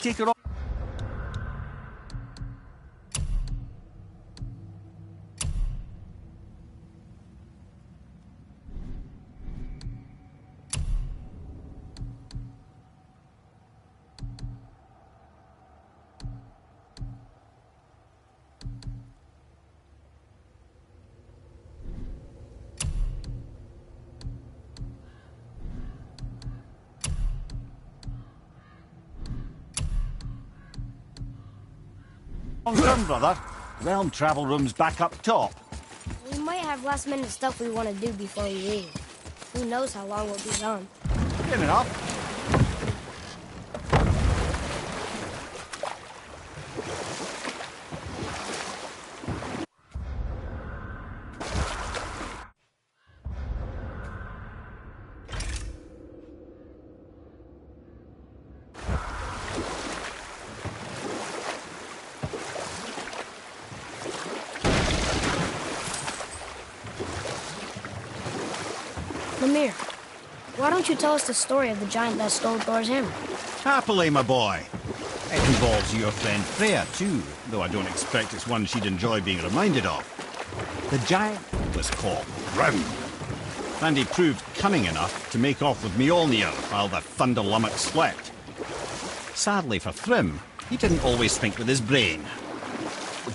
take her off. Long term, brother. Realm travel room's back up top. We might have last minute stuff we want to do before we leave. Who knows how long we'll be gone. Fair enough. Lemire, why don't you tell us the story of the giant that stole Thor's hammer? Happily, my boy. It involves your friend Freya, too, though I don't expect it's one she'd enjoy being reminded of. The giant was called Grim, and he proved cunning enough to make off with Mjolnir while the Thunder Lummox slept. Sadly for Thrym, he didn't always think with his brain.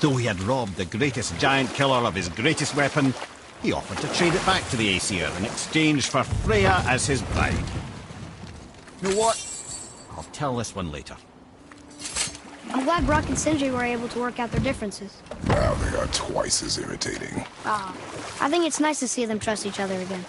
Though he had robbed the greatest giant killer of his greatest weapon, he offered to trade it back to the Aesir in exchange for Freya as his bride. You know what? I'll tell this one later. I'm glad Brock and Sindri were able to work out their differences. Now they are twice as irritating. I think it's nice to see them trust each other again.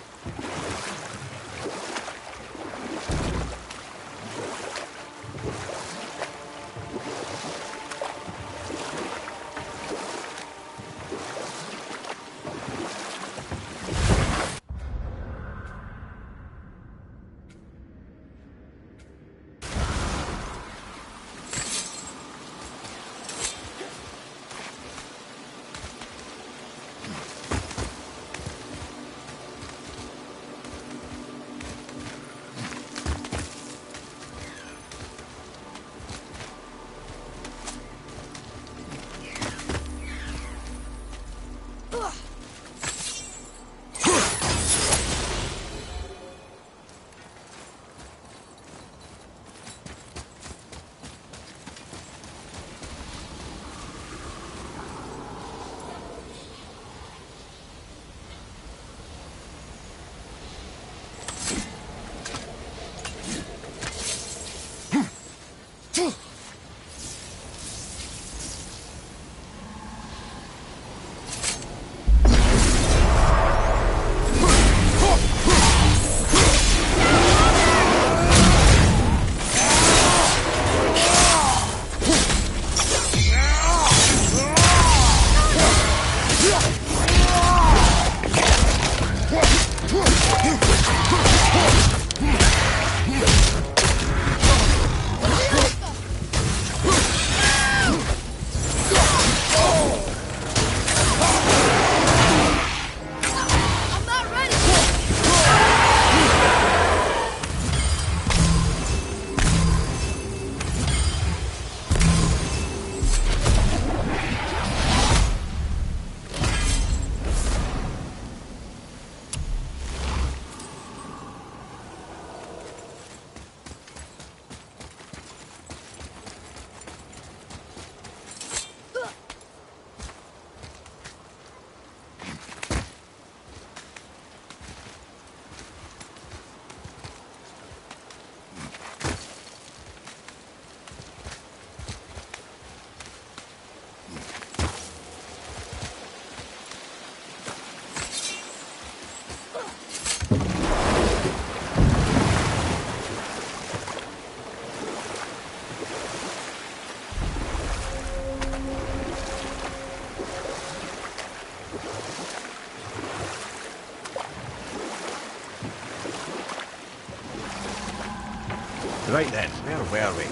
Right then, where were we?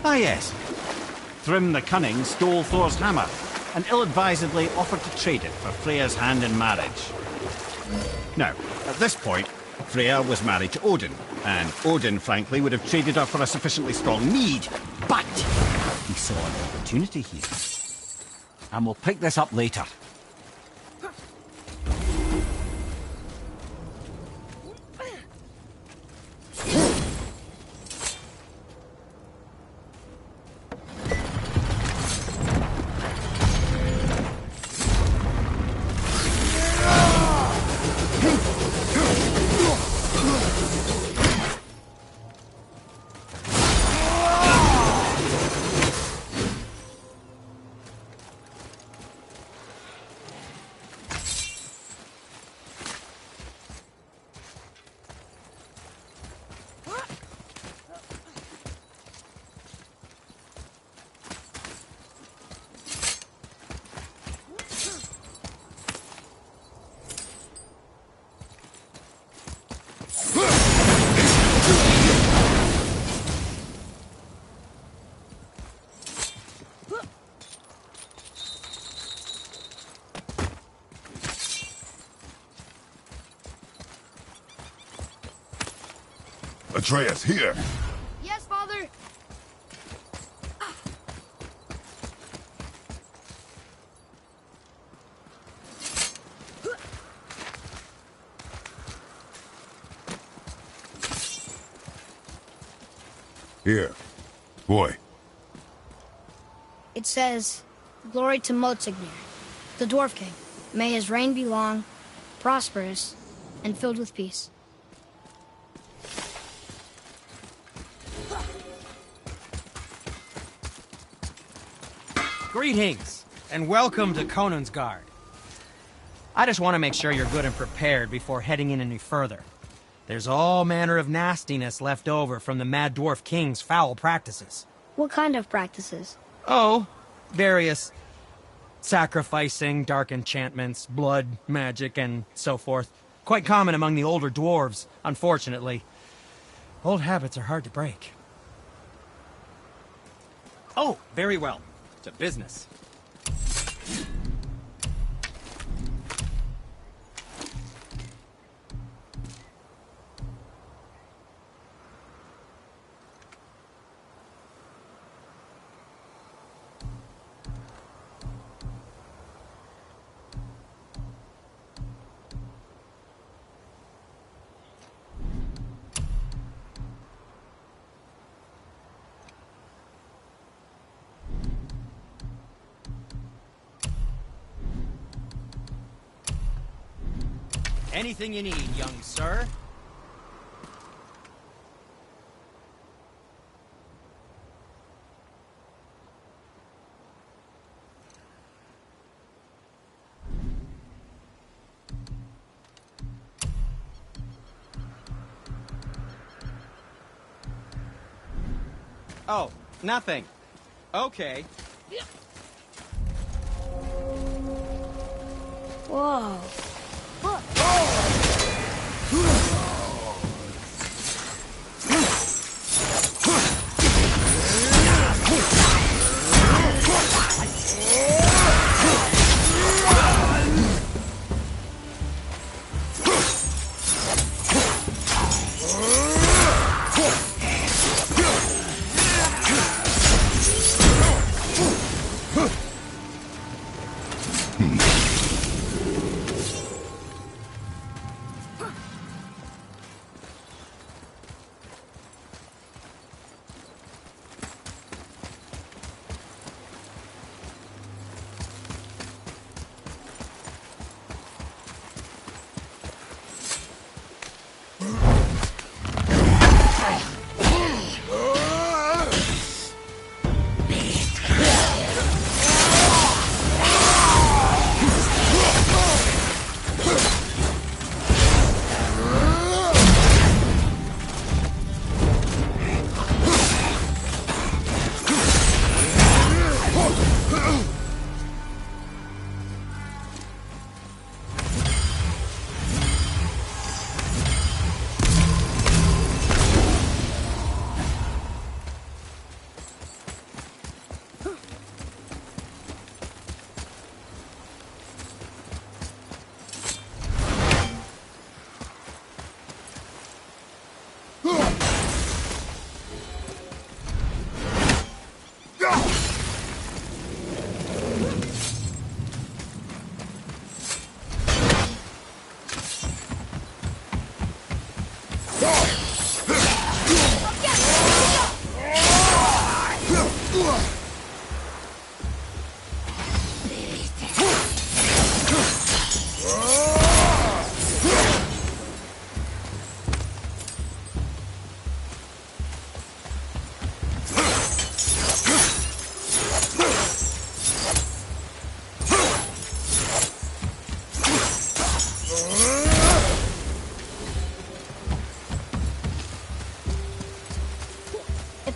Ah yes. Thrym the Cunning stole Thor's hammer, and ill-advisedly offered to trade it for Freya's hand in marriage. Now, at this point, Freya was married to Odin, and Odin, frankly, would have traded her for a sufficiently strong mead. But he saw an opportunity here. And we'll pick this up later. Atreus, here. Yes, Father. Here. Boy. It says, "Glory to Motsignir, the Dwarf King. May his reign be long, prosperous, and filled with peace." Greetings, and welcome to Conan's Guard. I just want to make sure you're good and prepared before heading in any further. There's all manner of nastiness left over from the Mad Dwarf King's foul practices. What kind of practices? Oh, various sacrificing, dark enchantments, blood, magic, and so forth. Quite common among the older dwarves, unfortunately. Old habits are hard to break. Oh, very well. To business. Anything you need, young sir. Oh, nothing. Okay. Whoa. Look.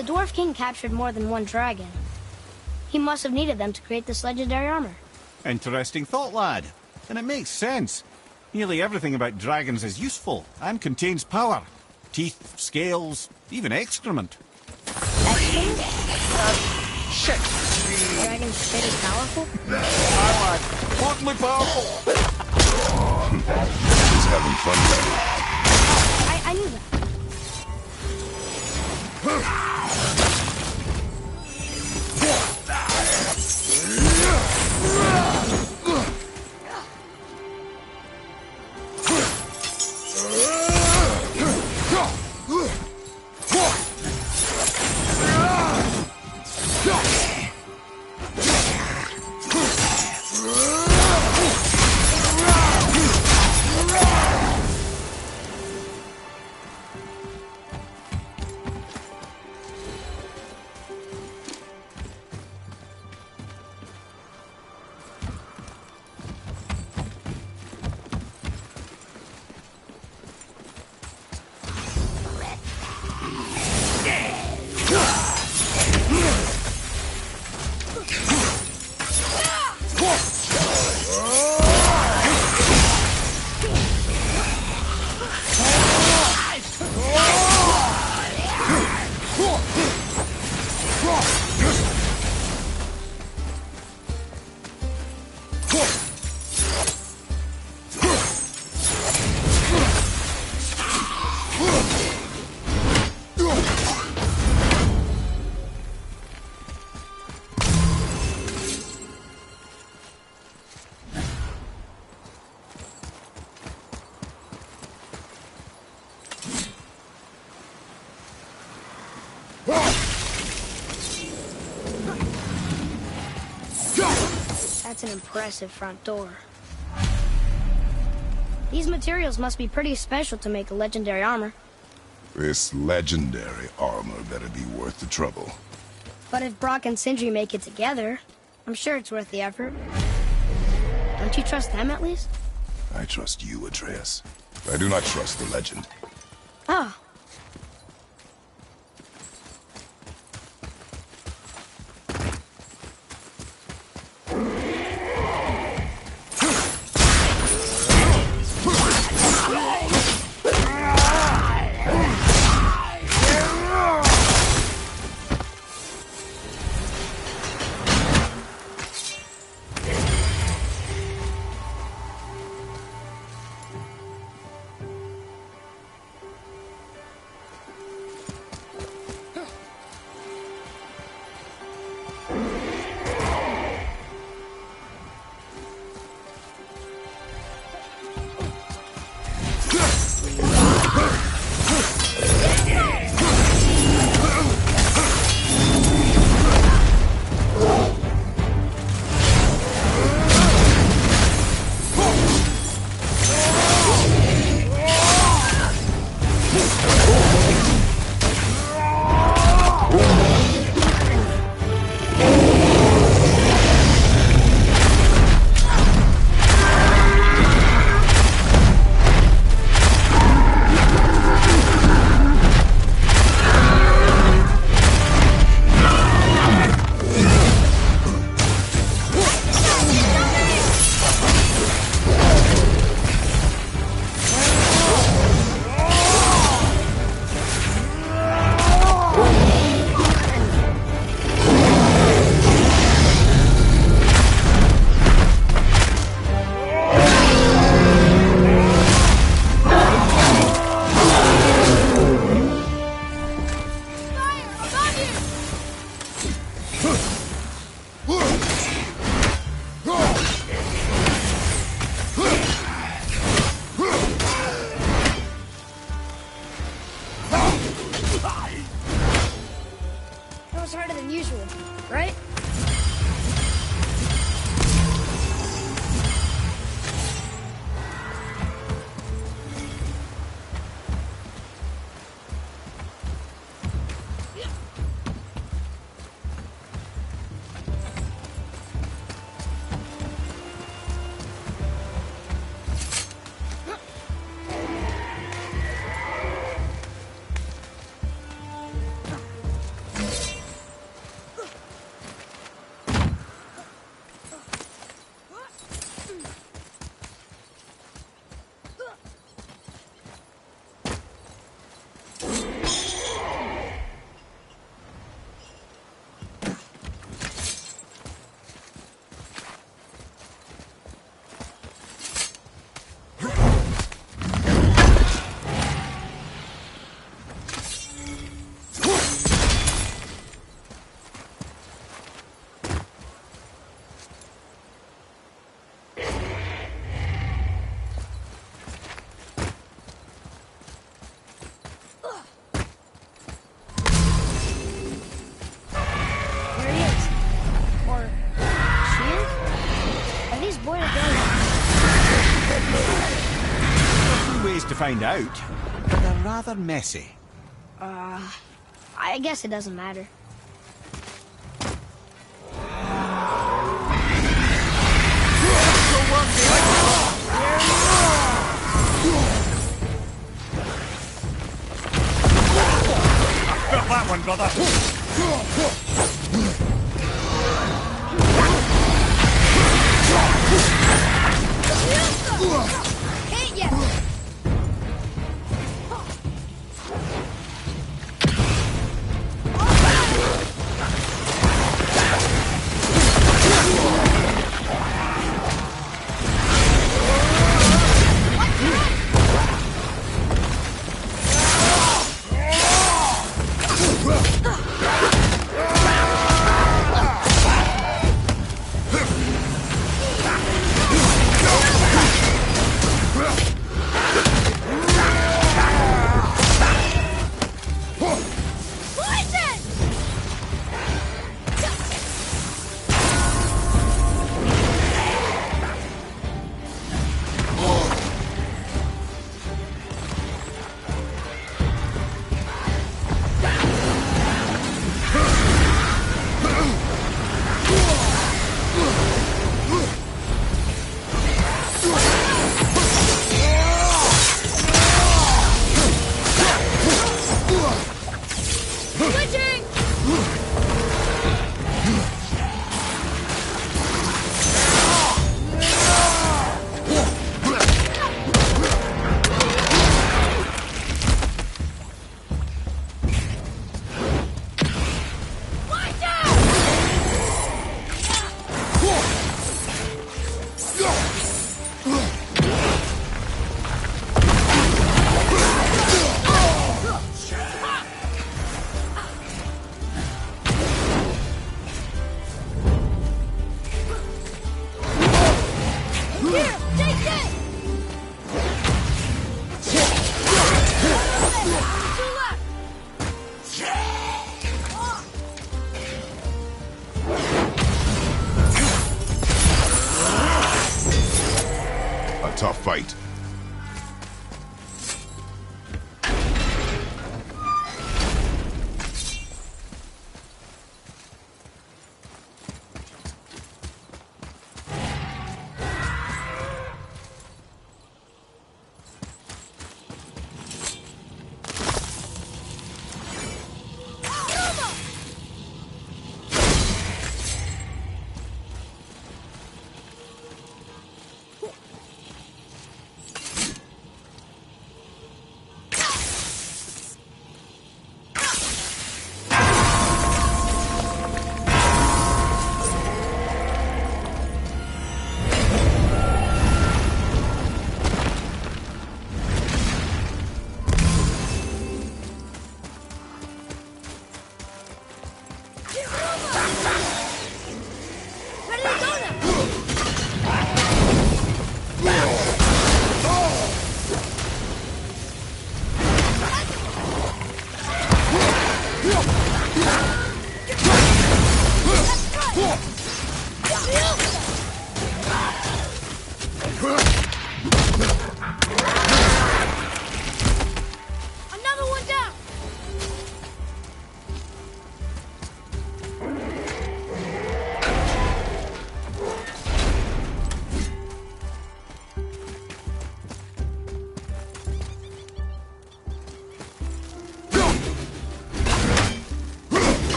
the Dwarf King captured more than one dragon, he must have needed them to create this legendary armor. Interesting thought, lad. And it makes sense. Nearly everything about dragons is useful and contains power. Teeth, scales, even excrement. Excellent. Shit! Dragon's shit is powerful? Aye, lad. Fucking powerful! He's having fun with it. I knew that. That's an impressive front door. These materials must be pretty special to make a legendary armor. This legendary armor better be worth the trouble. But if Brock and Sindri make it together, I'm sure it's worth the effort. Don't you trust them at least? I trust you, Atreus. I do not trust the legend. Oh. right? to find out, but they're rather messy. I guess it doesn't matter. Got that one, brother. Hit ya! Tough fight.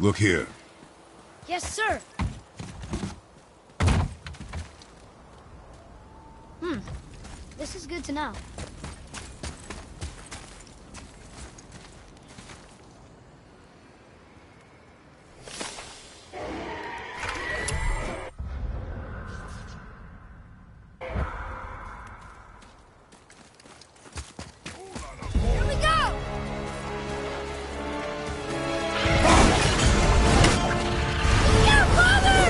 Look here. Yes, sir. This is good to know. Here we go! Yeah, father!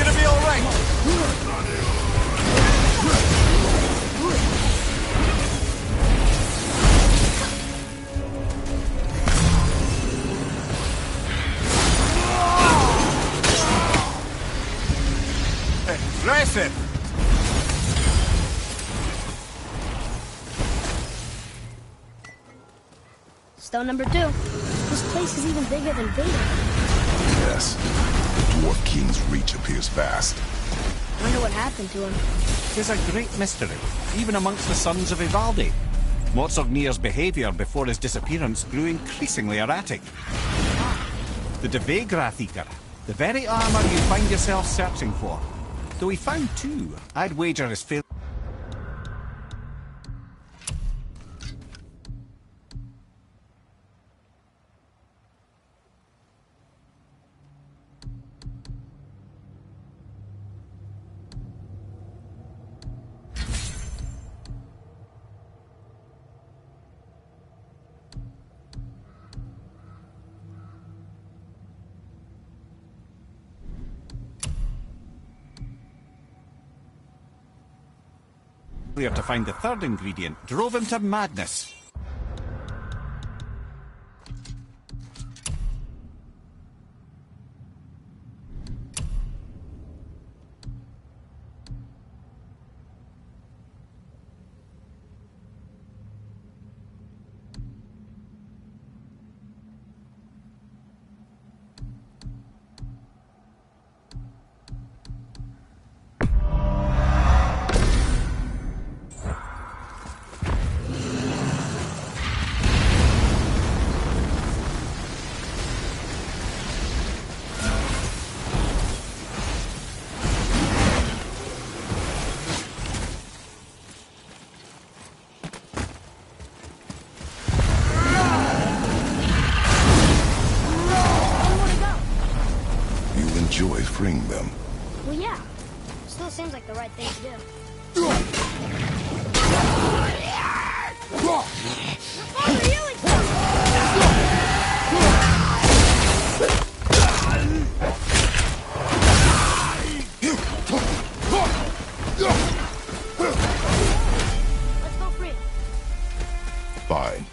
Gonna be all right. Impressive. Stone number 2. This place is even bigger than Vader. Yes. The Dwarf King's reach appears vast. Wonder what happened to him. Tis a great mystery, even amongst the sons of Ivaldi. Motsognir's behaviour before his disappearance grew increasingly erratic. The Devegrathikar, the very armour you find yourself searching for. Though he found 2, I'd wager his fail. To find the third ingredient drove him to madness. Enjoy freeing them. Well, yeah. Still seems like the right thing to do. Let's go free. Fine.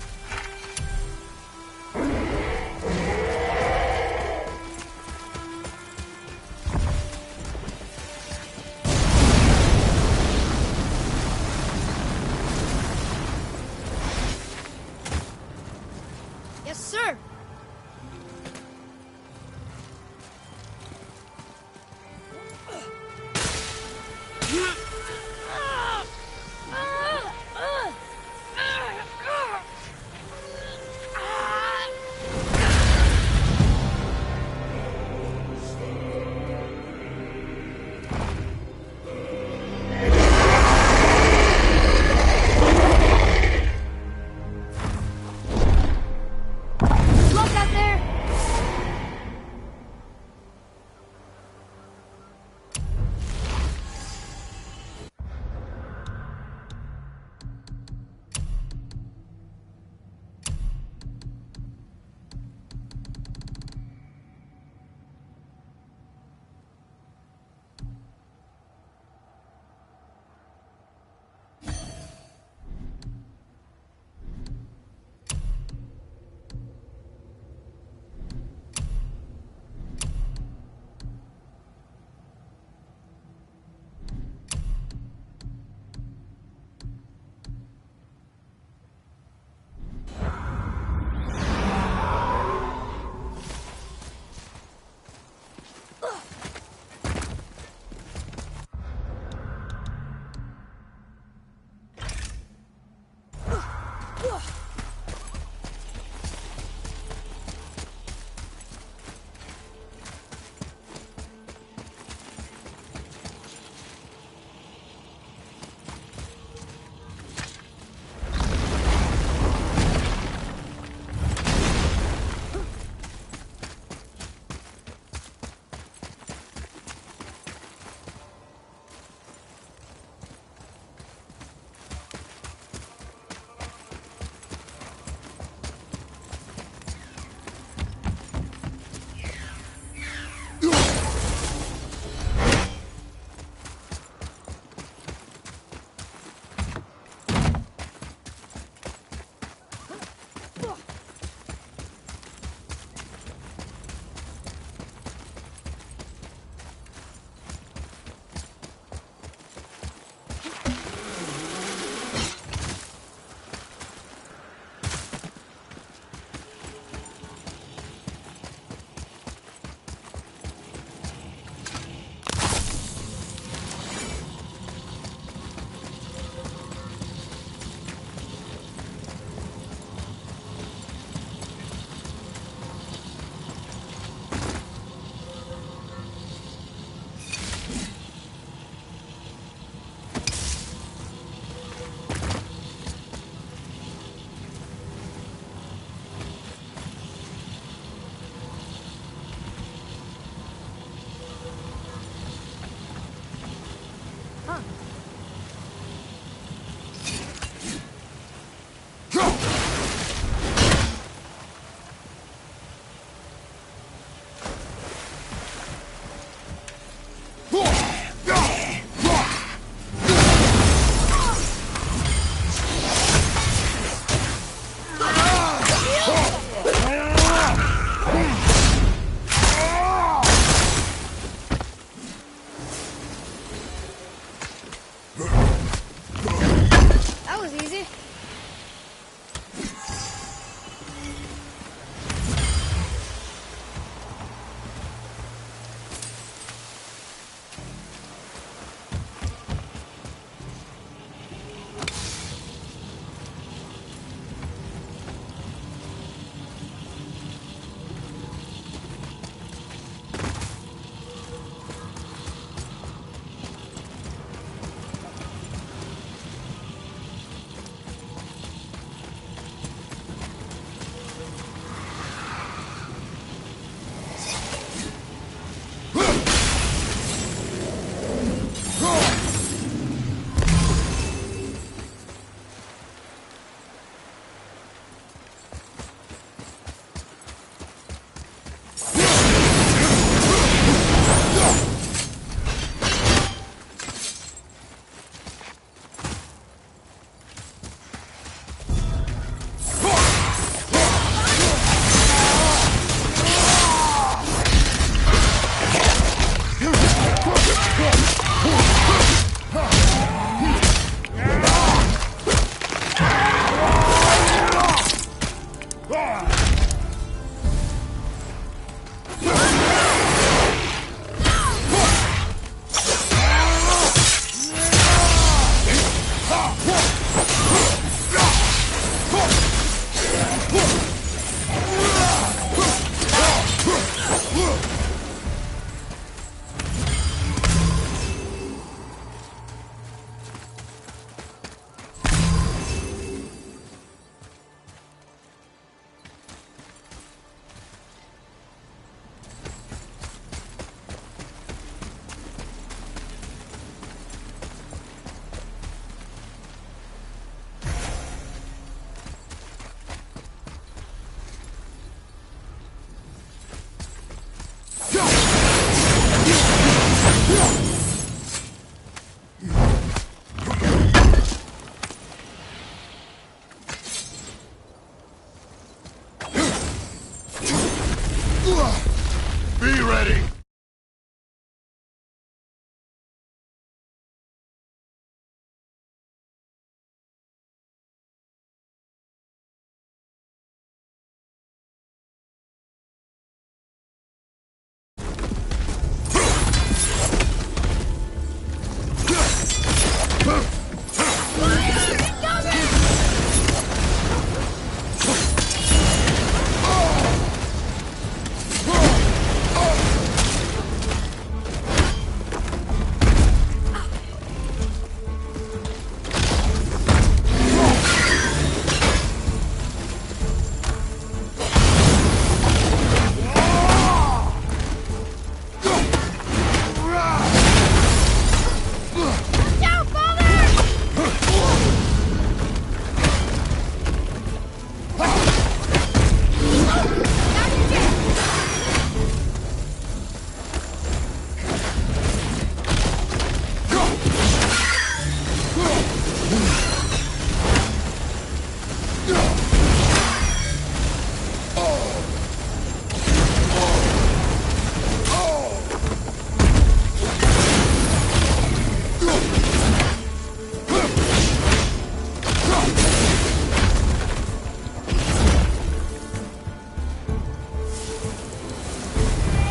Be ready!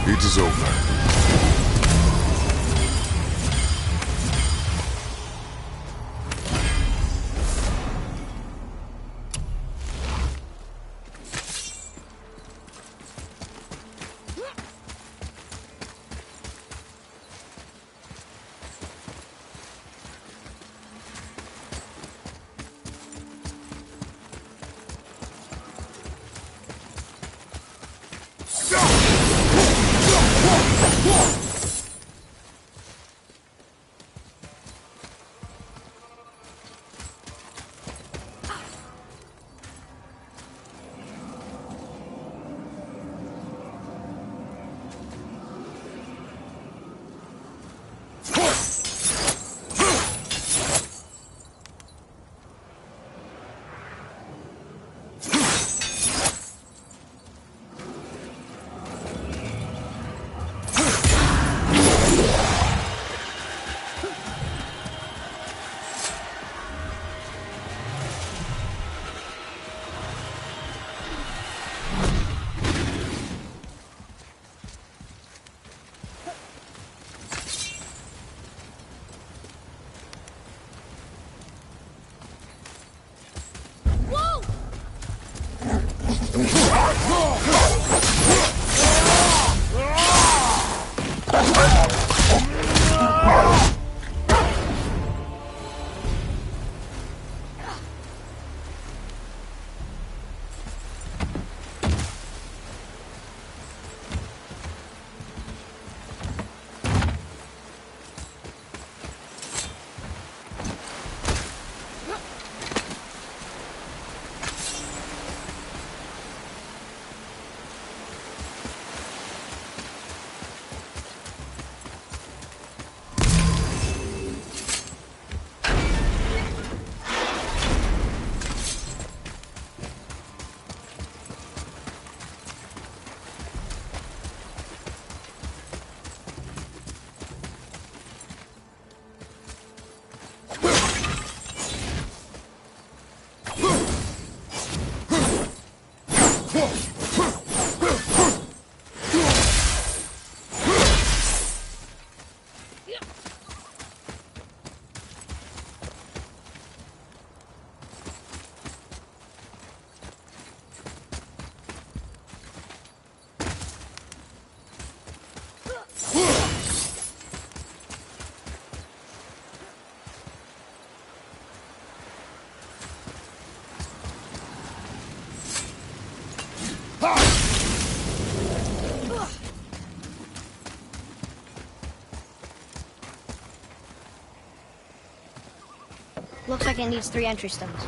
It is over. Looks like it needs 3 entry stones.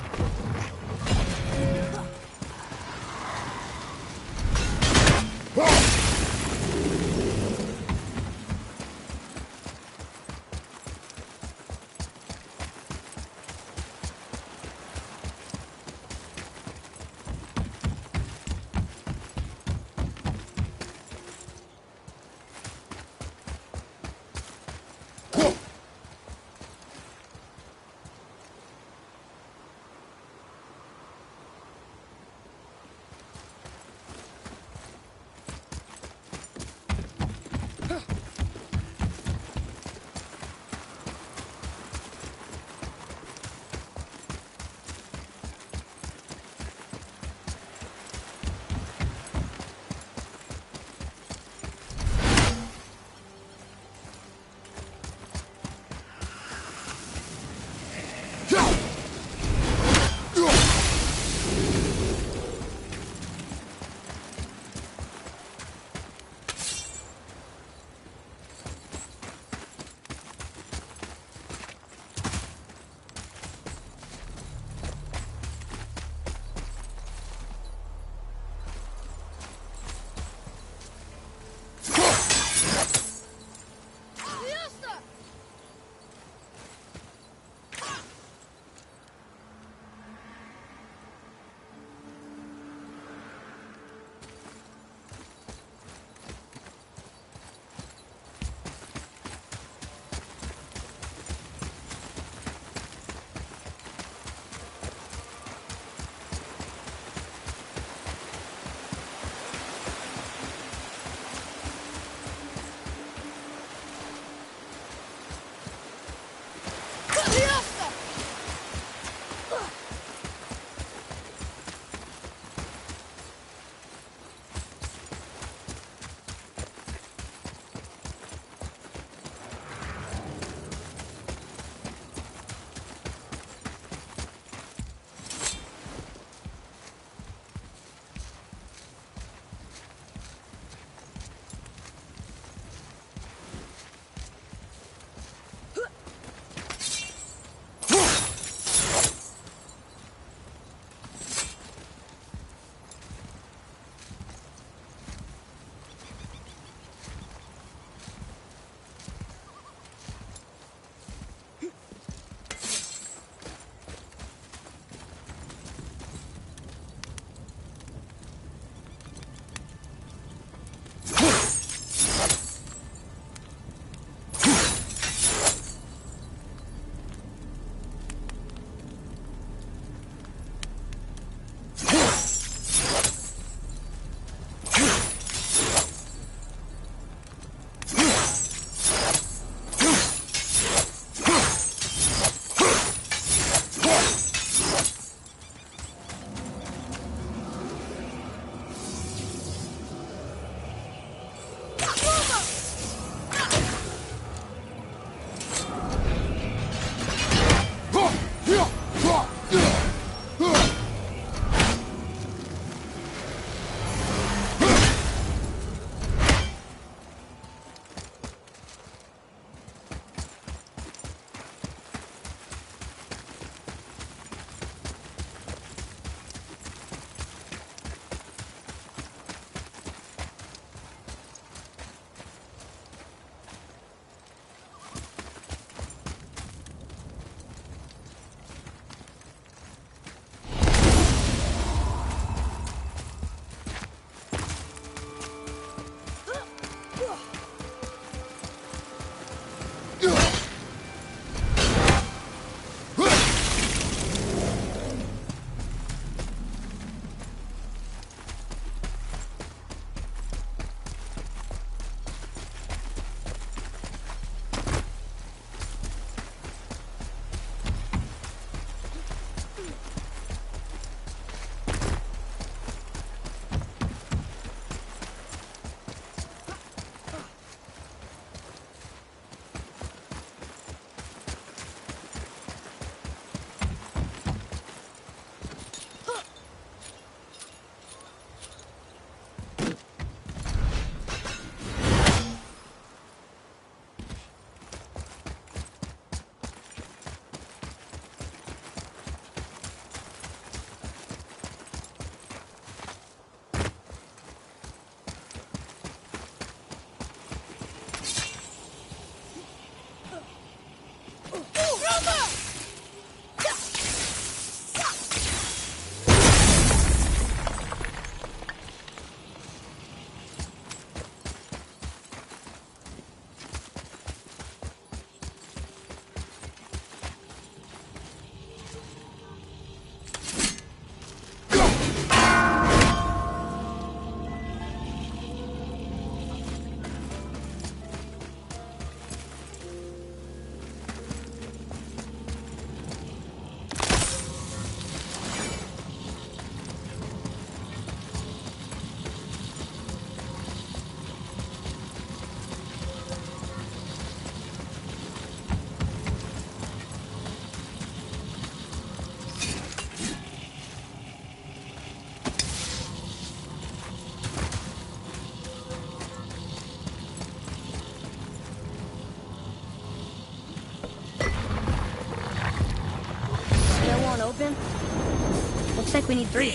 like we need 3.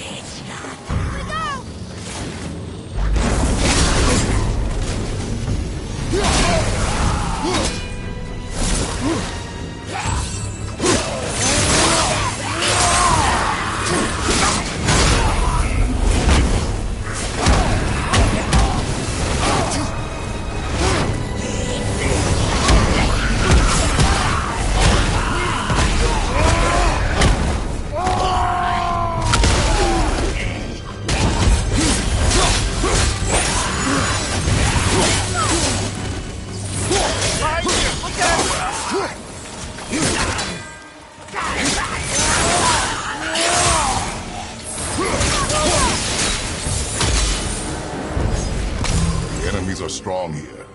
Enemies are strong here.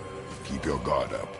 Keep your guard up.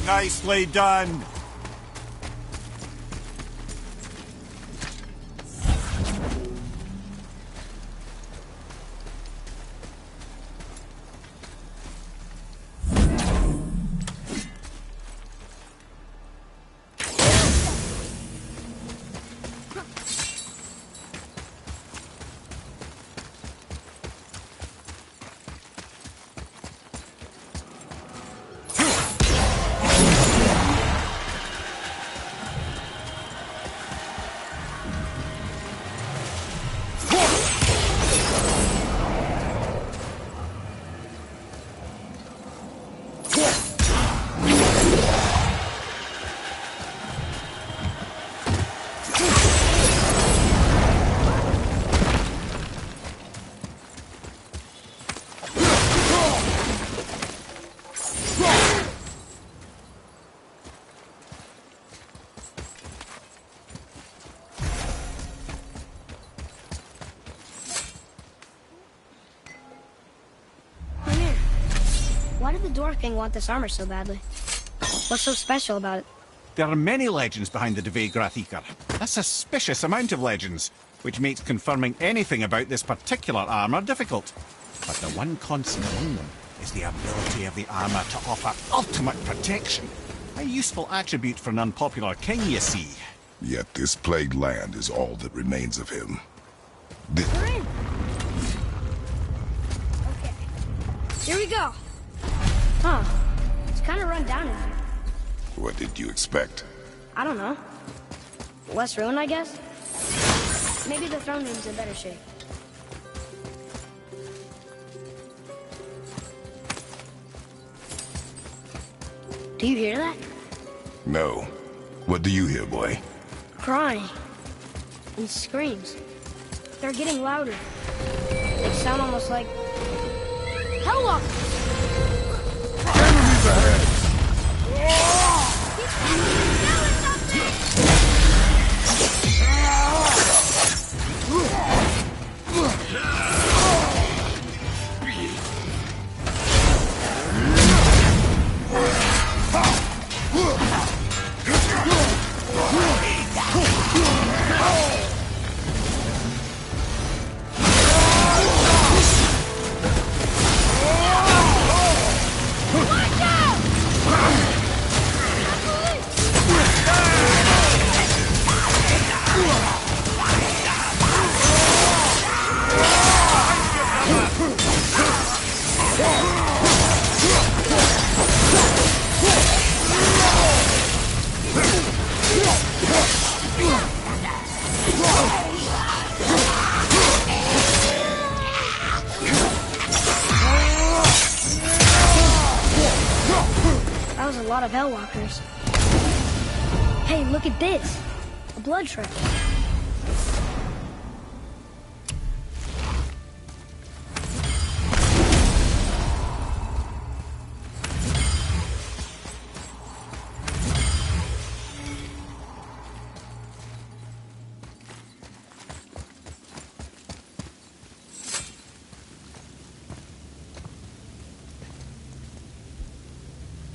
Nicely done. Why did the Dwarf King want this armor so badly? What's so special about it? There are many legends behind the Dve Grathikar. A suspicious amount of legends. which makes confirming anything about this particular armour difficult. But the one constant among them is the ability of the armour to offer ultimate protection. A useful attribute for an unpopular king, you see. Yet this plagued land is all that remains of him. We're in. Okay. Here we go. Huh. It's kind of run down in here. What did you expect? I don't know. Less ruin, I guess? Maybe the throne room's in better shape. Do you hear that? No. What do you hear, boy? Crying. And screams. They're getting louder. They sound almost like... Hellwalkers! Enemies ahead! That was a lot of Hellwalkers. Hey, look at this. A blood trail.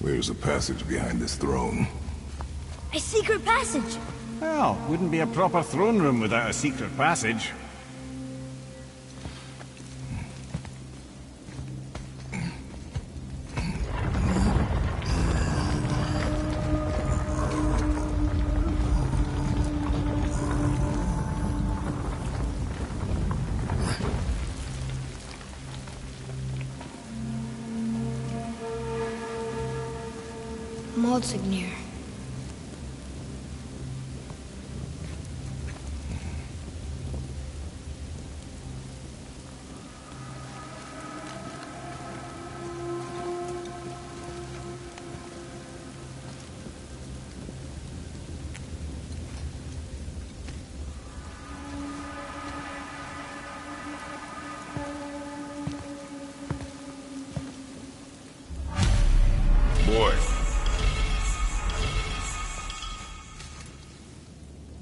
There's a passage behind this throne. A secret passage! Well, wouldn't be a proper throne room without a secret passage. Monsignor. Boy,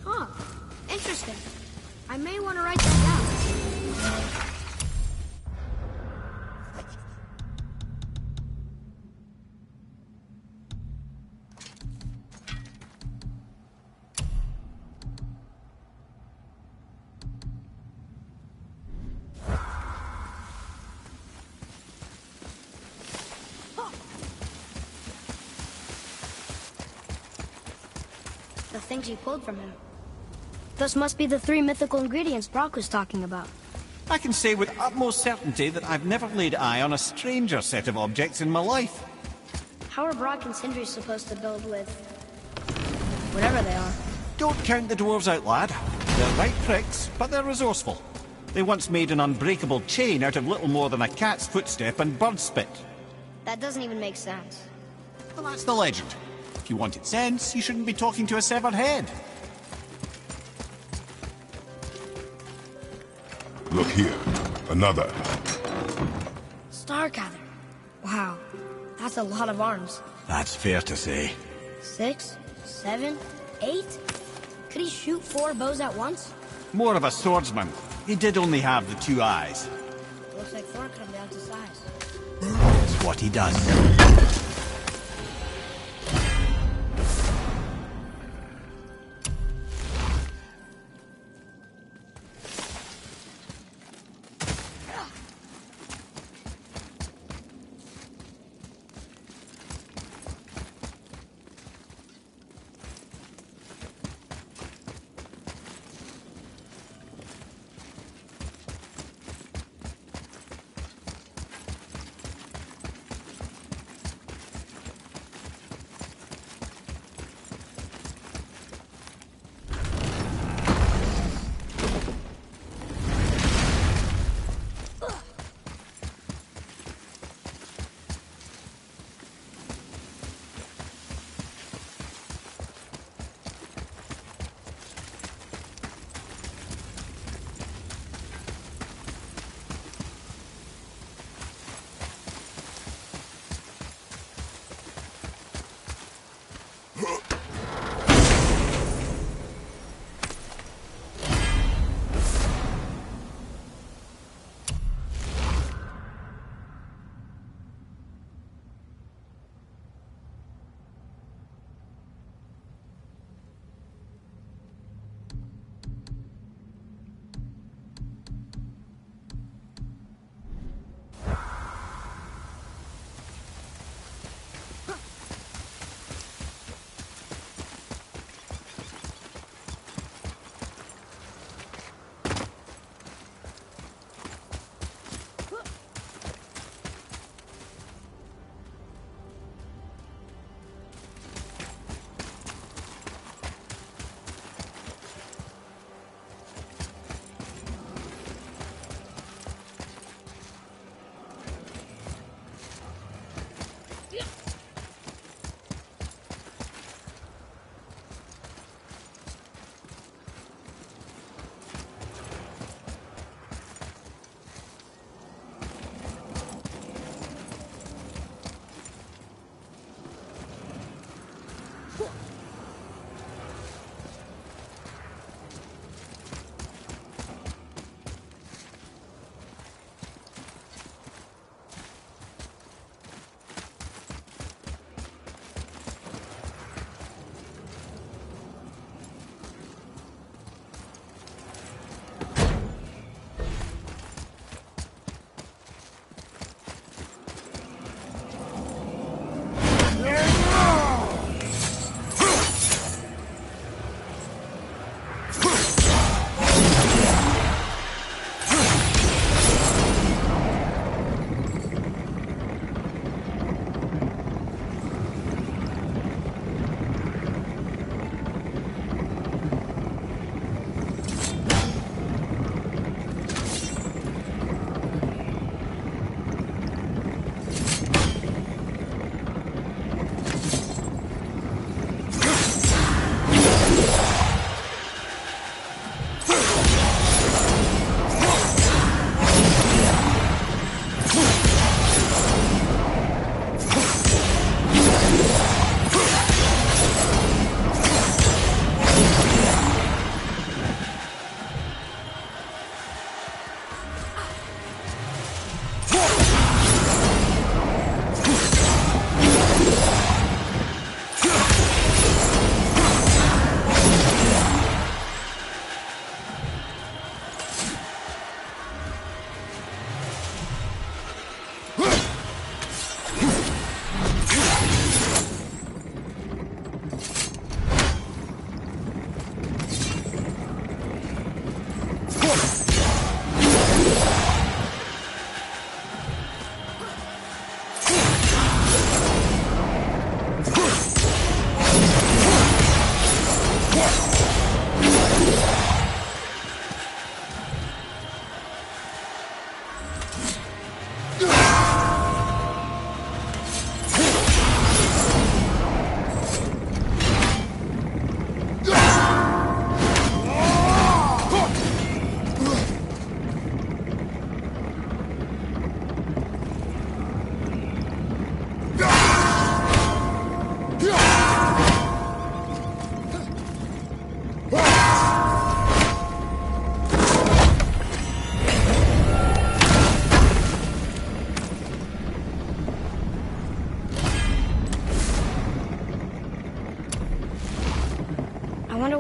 Huh. Interesting. I may want to write that down. The things he pulled from him. Those must be the 3 mythical ingredients Brock was talking about. I can say with utmost certainty that I've never laid eye on a stranger set of objects in my life. How are Brock and Sindri supposed to build with... whatever they are? Don't count the dwarves out, lad. They're right pricks, but they're resourceful. They once made an unbreakable chain out of little more than a cat's footstep and bird spit. That doesn't even make sense. Well, that's the legend. If you wanted sense, you shouldn't be talking to a severed head. look here. Another. Stargather. Wow, that's a lot of arms. That's fair to say. 6, 7, 8? Could he shoot 4 bows at once? More of a swordsman. He did only have the 2 eyes. Looks like Thor cut him down to size. That's what he does.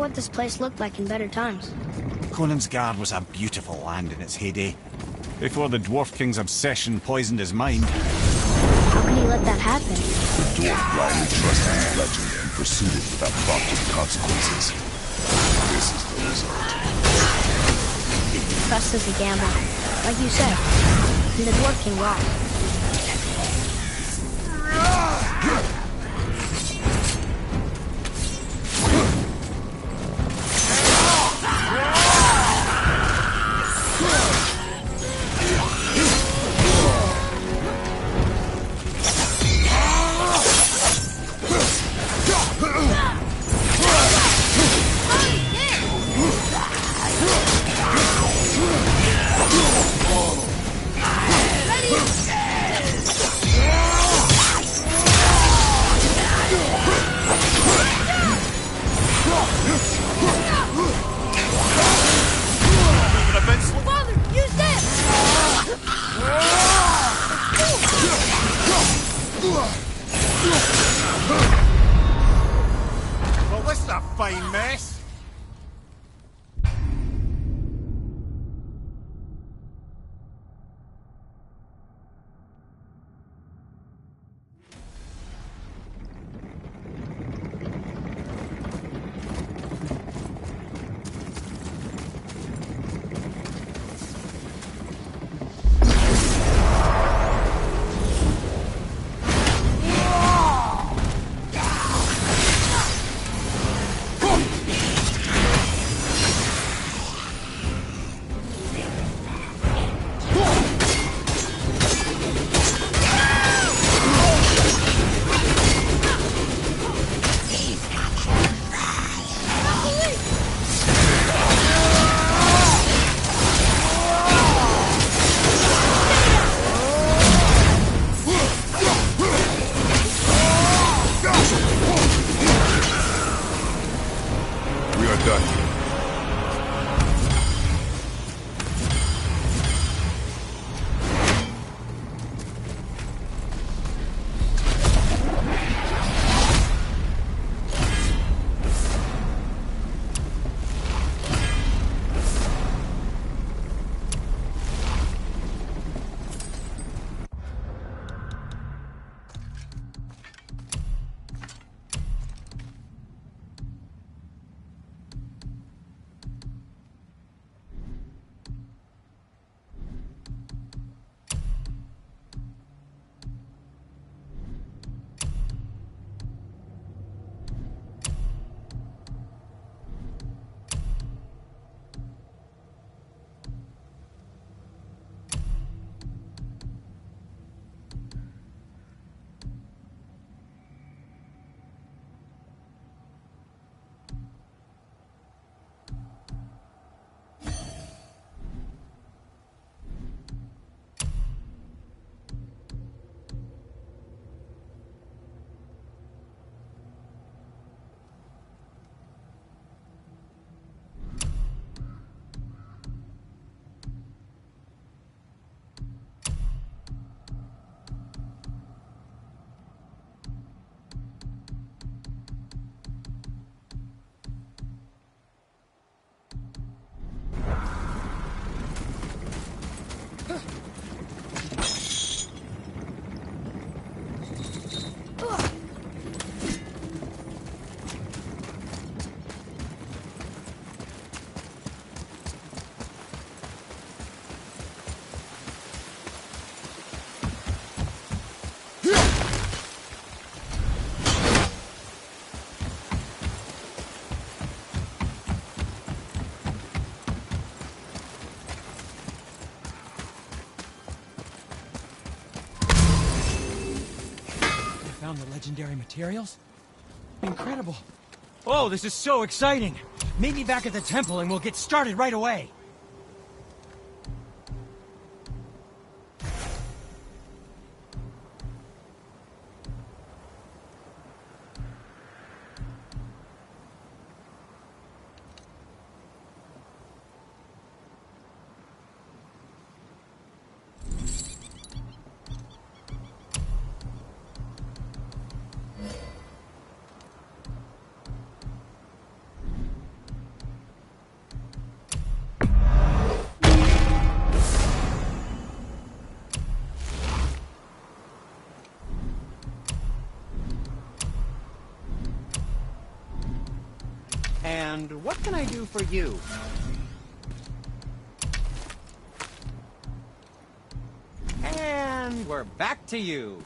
what this place looked like in better times. Conan's Guard was a beautiful land in its heyday, before the Dwarf King's obsession poisoned his mind. How could he let that happen? The dwarf blindly trusted his legend and pursued it without thought to the consequences. This is the result. Trust is a gamble. Like you said. And the Dwarf King lost. Well, this is a fine mess. Found the legendary materials? Incredible. Oh, this is so exciting. Meet me back at the temple and we'll get started right away. And what can I do for you? And we're back to you.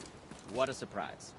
What a surprise.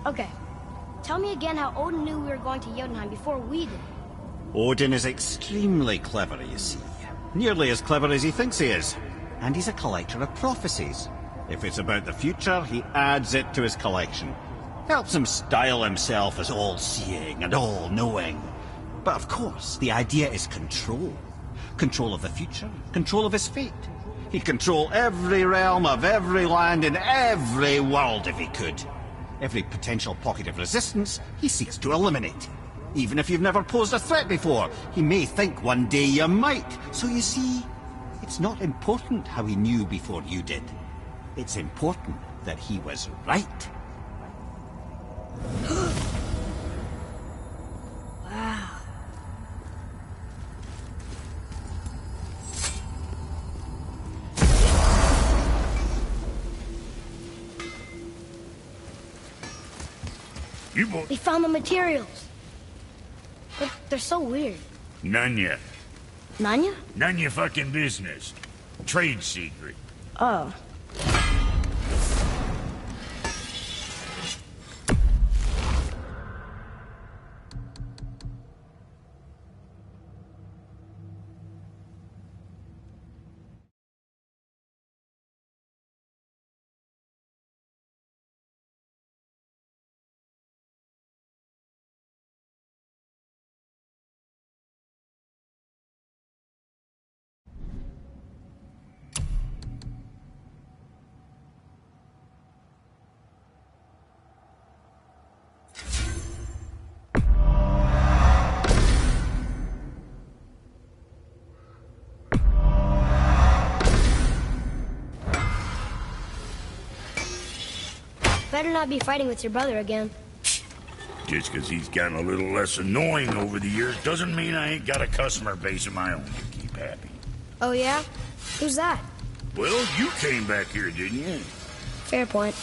Okay. Tell me again how Odin knew we were going to Jotunheim before we did. Odin is extremely clever, you see. Nearly as clever as he thinks he is. And he's a collector of prophecies. If it's about the future, he adds it to his collection. Helps him style himself as all-seeing and all-knowing. But of course, the idea is control. Control of the future, control of his fate. He'd control every realm of every land in every world if he could. Every potential pocket of resistance, he seeks to eliminate. Even if you've never posed a threat before, he may think one day you might. So you see, it's not important how he knew before you did. It's important that he was right. Wow. They found the materials. But they're so weird. None yet. Nanya? None your fucking business. Trade secret. Oh. Better not be fighting with your brother again. Just because he's gotten a little less annoying over the years doesn't mean I ain't got a customer base of my own to keep happy. Oh yeah? Who's that? Well, you came back here, didn't you? Fair point.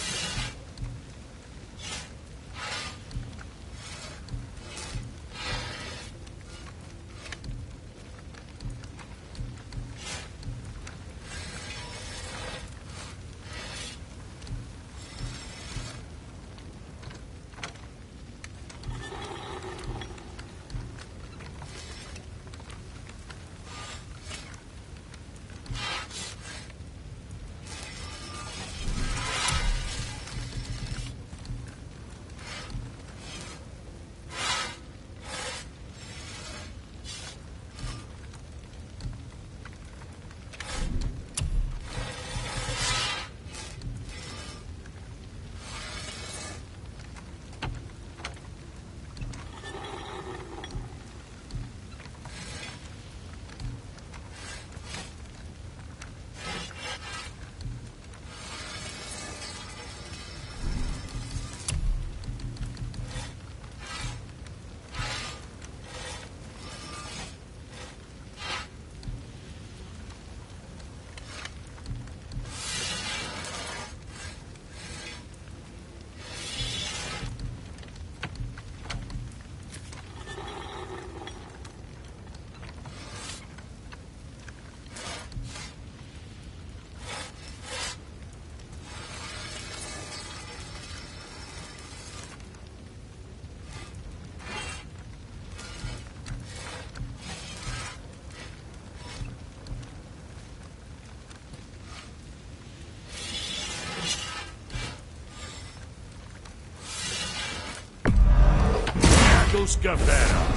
go scuff that up.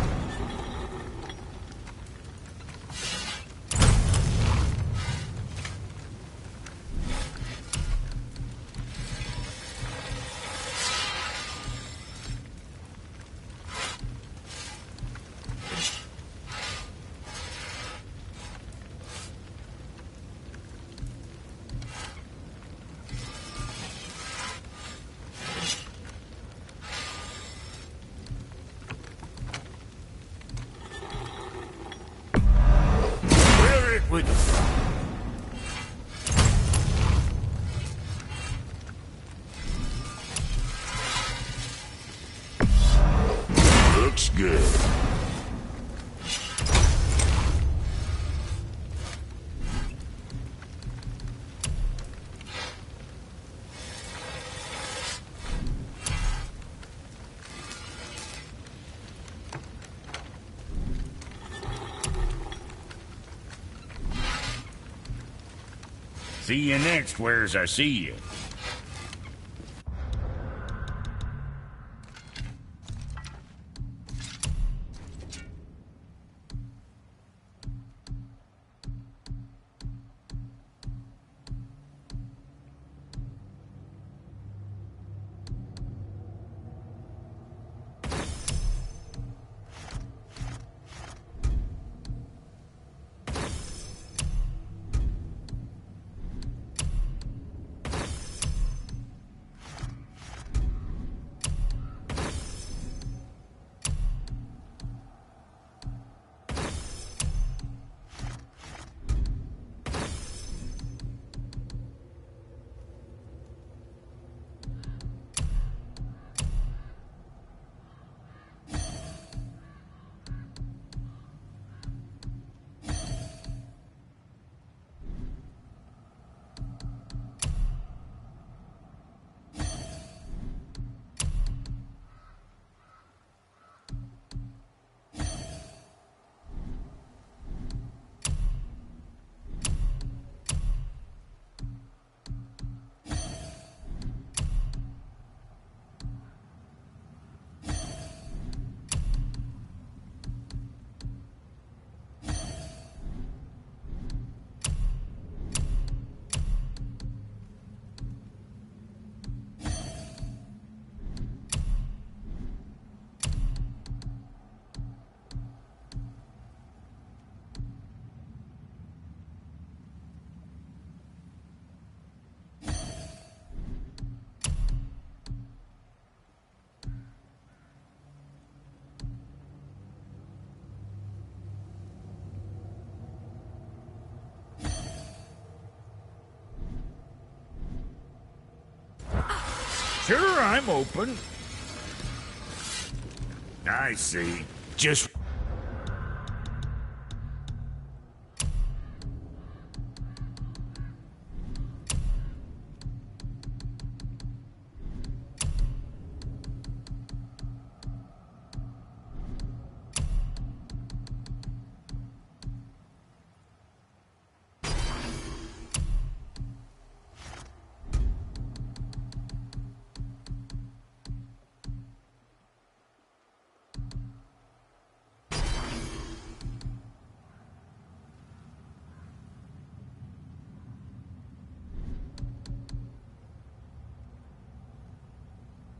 With looks good. See you next, where's I see you. Sure, I'm open. I see. Just...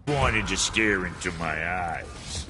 wanted to stare into my eyes.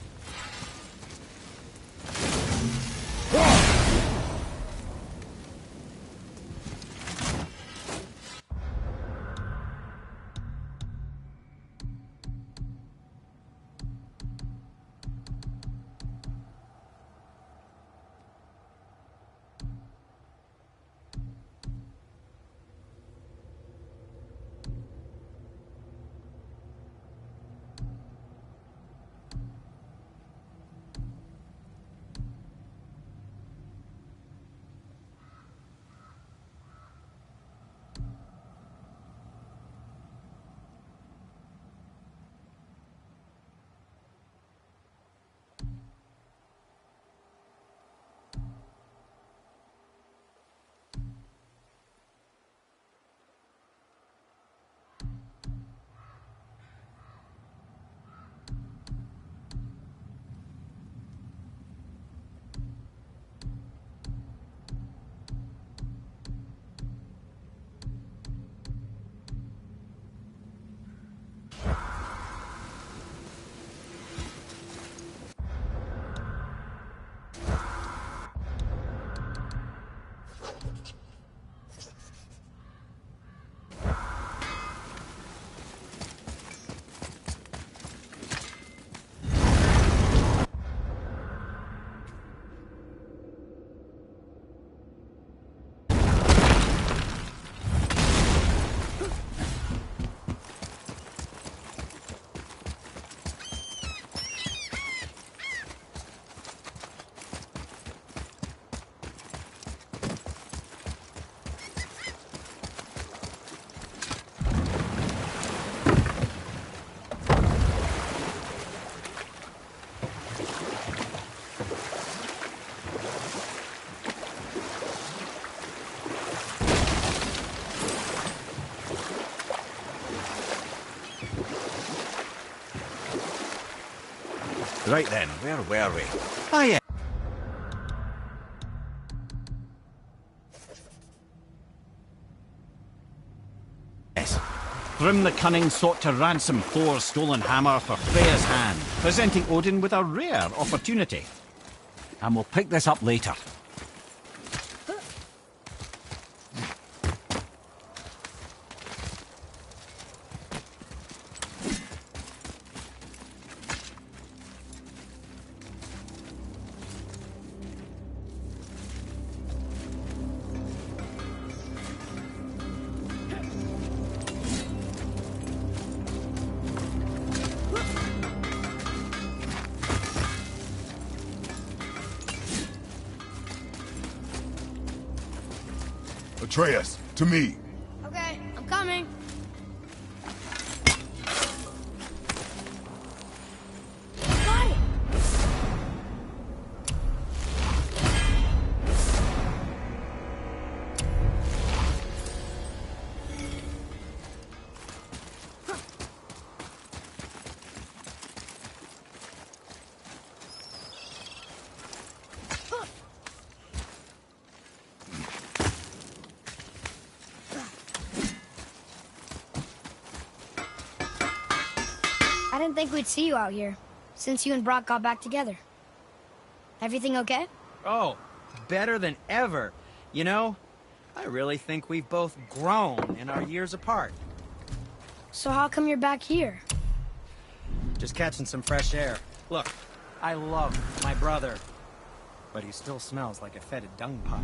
Right then, where were we? Ah, yeah. Yes. Thrym the Cunning sought to ransom Thor's stolen hammer for Freya's hand, presenting Odin with a rare opportunity. And we'll pick this up later. Atreus, to me. Okay, I'm coming. Got it! I didn't think we'd see you out here, since you and Brock got back together. Everything okay? Oh, better than ever. You know, I really think we've both grown in our years apart. So how come you're back here? Just catching some fresh air. Look, I love my brother, but he still smells like a fetid dung pile.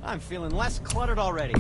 I'm feeling less cluttered already.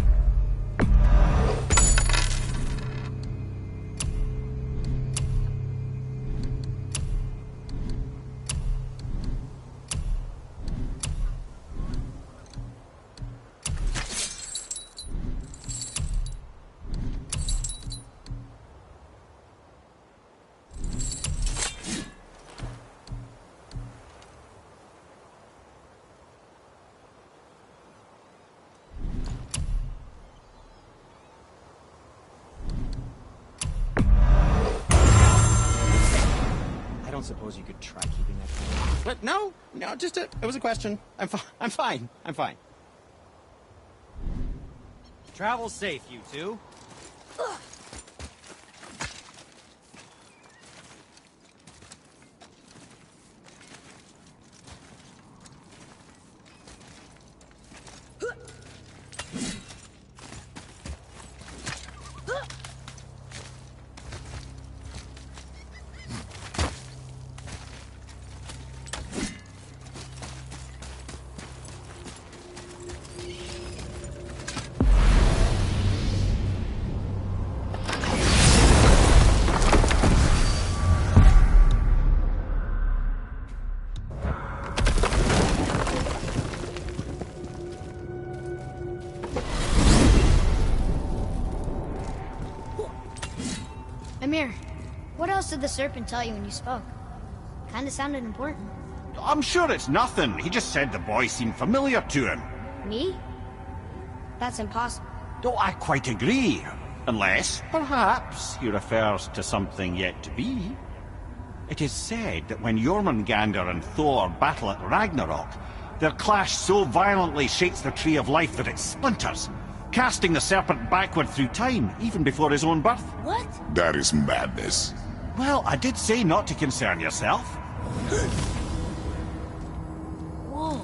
Suppose you could try keeping that going. But no, just it was a question. I'm fine. Travel safe, you two. Amir, what else did the serpent tell you when you spoke? Kinda sounded important. I'm sure it's nothing. He just said the boy seemed familiar to him. Me? That's impossible. Oh, I quite agree. Unless, perhaps, he refers to something yet to be. It is said that when Jormungandr and Thor battle at Ragnarok, their clash so violently shakes the Tree of Life that it splinters, casting the serpent backward through time, even before his own birth. What? That is madness. Well, I did say not to concern yourself. Whoa.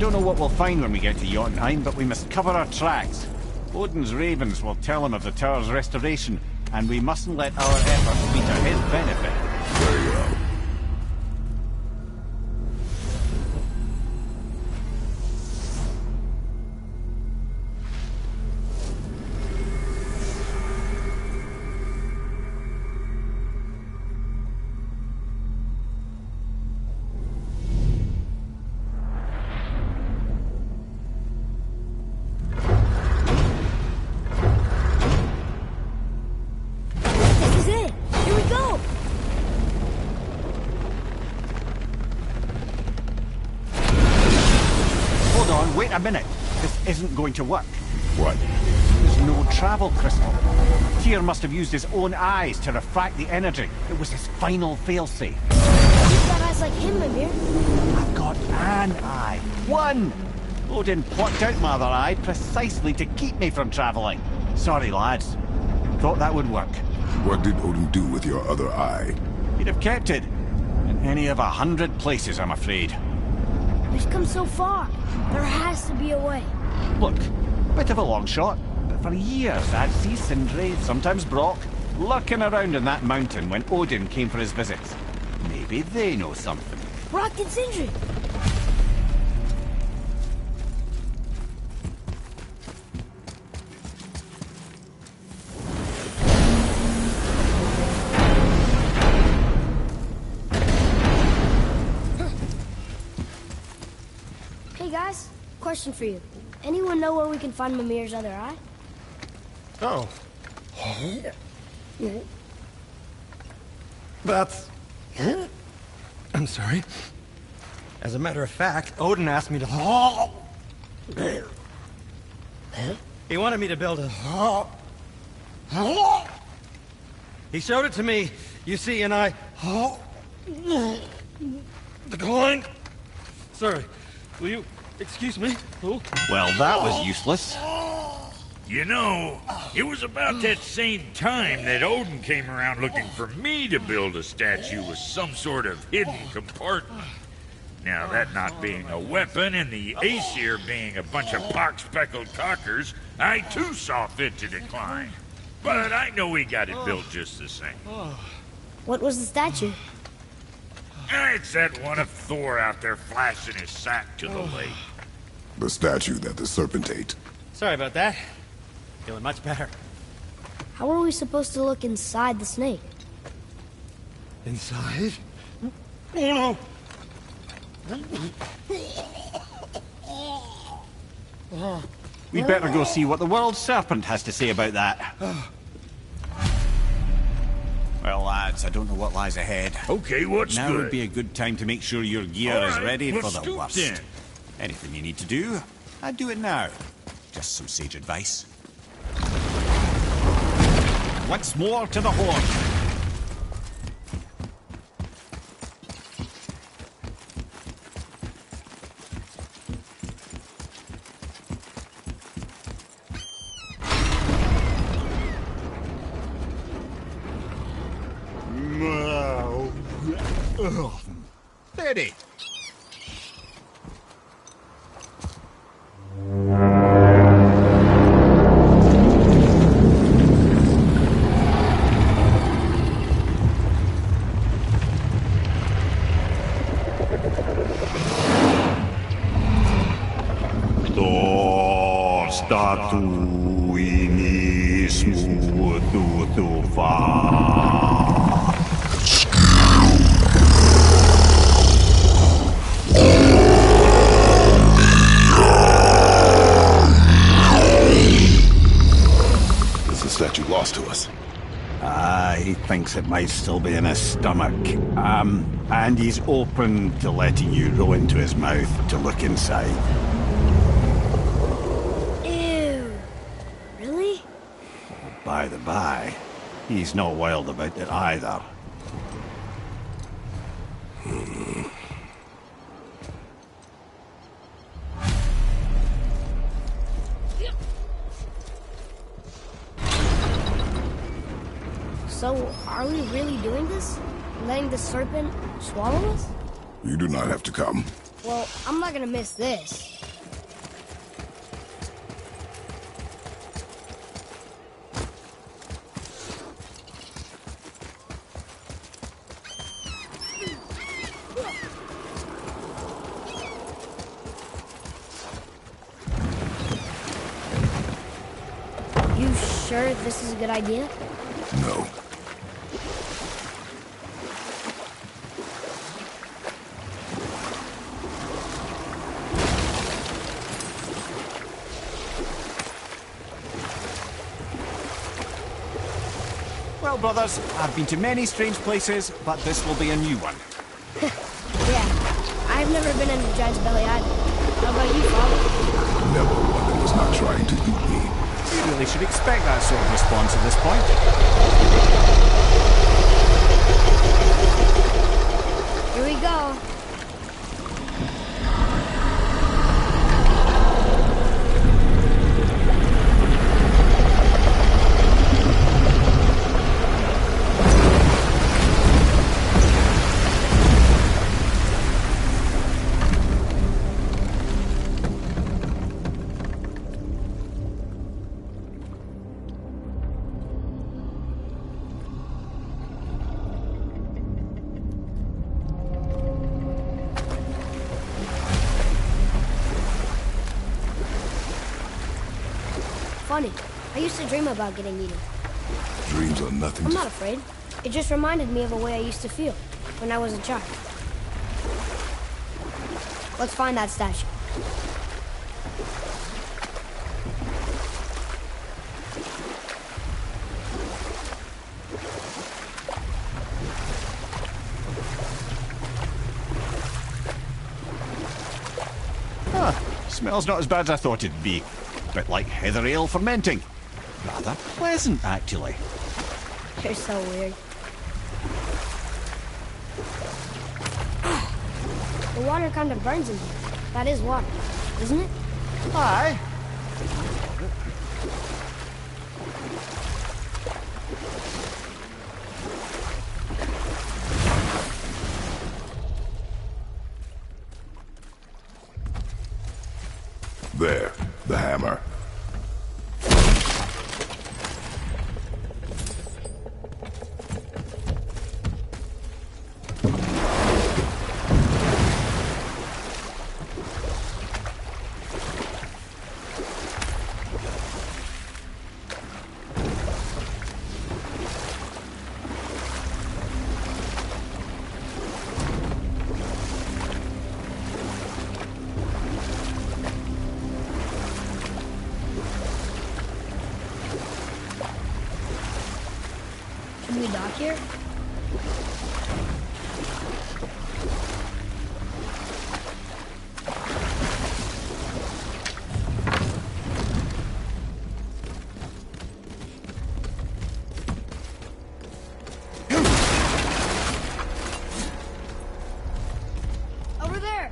don't know what we'll find when we get to Jotunheim, but we must cover our tracks. Odin's ravens will tell him of the tower's restoration, and we mustn't let our efforts be to his benefit. Very well. Wait a minute. This isn't going to work. What? There's no travel crystal. Tyr must have used his own eyes to refract the energy. It was his final failsafe. You've got eyes like him, Mimir. I've got an eye. One! Odin plucked out my other eye precisely to keep me from travelling. Sorry, lads. Thought that would work. What did Odin do with your other eye? He'd have kept it. In any of 100 places, I'm afraid. We've come so far. There has to be a way. Look, a bit of a long shot, but for years I'd see Sindri, sometimes Brock, lurking around in that mountain when Odin came for his visits. Maybe they know something. Brock and Sindri. Hey guys, question for you. Anyone know where we can find Mimir's other eye? Oh. That's... I'm sorry. As a matter of fact, Odin asked me to... He wanted me to build a... He showed it to me, you see, and I... declined. Sorry, will you excuse me? Oh. Well, that was useless. You know, it was about that same time that Odin came around looking for me to build a statue with some sort of hidden compartment. Now, that not being a weapon and the Aesir being a bunch of pock-speckled cockers, I too saw fit to decline. But I know he got it built just the same. What was the statue? It's that one of Thor out there flashing his sack to the lake. The statue that the serpent ate. Sorry about that. Feeling much better. How are we supposed to look inside the snake? Inside? Oh no! We'd better go see what the world serpent has to say about that. Well, lads, I don't know what lies ahead. Okay, what's Now good? would be a good time to make sure your gear All is right, ready for let's the scoot worst. in. Anything you need to do, I'd do it now. Just some sage advice. Once more to the horn. Steady. He thinks it might still be in his stomach. And he's open to letting you roll into his mouth to look inside. Ew. Really? By the by, he's not wild about it either. So, are we really doing this? Letting the serpent swallow us? You do not have to come. Well, I'm not gonna miss this. You sure this is a good idea? No. Well, brothers, I've been to many strange places, but this will be a new one. Yeah. I've never been in a giant's belly either. How about you, Father? Never one that was not trying to eat me. You really should expect that sort of response at this point. Here we go. Funny. I used to dream about getting eaten. Dreams are nothing I'm to... not afraid. It just reminded me of a way I used to feel when I was a child. Let's find that statue. Smells not as bad as I thought it'd be. Bit like heather ale fermenting. Rather pleasant, actually. You're so weird. The water kind of burns in here. That is water, isn't it? Aye. There, the hammer. Can we dock here? Over there!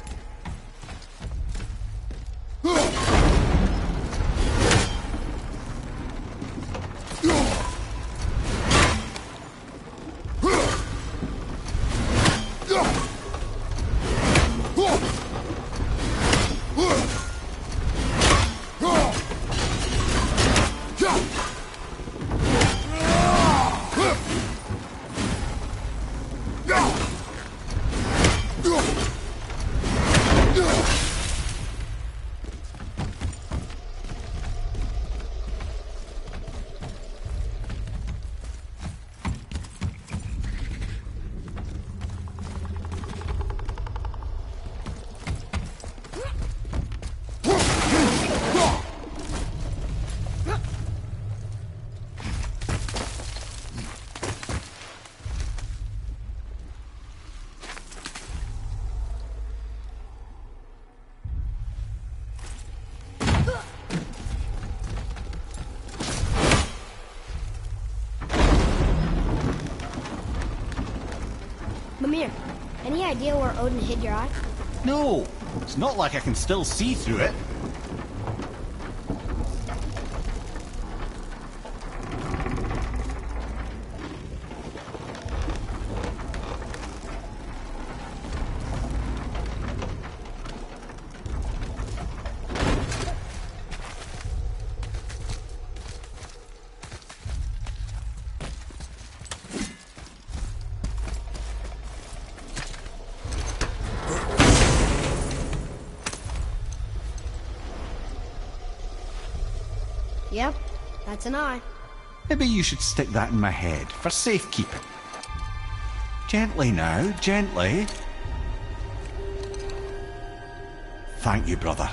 Mimir, any idea where Odin hid your eye? No, it's not like I can still see through it. Yep, that's an eye. Maybe you should stick that in my head for safekeeping. Gently now, gently. Thank you, brother.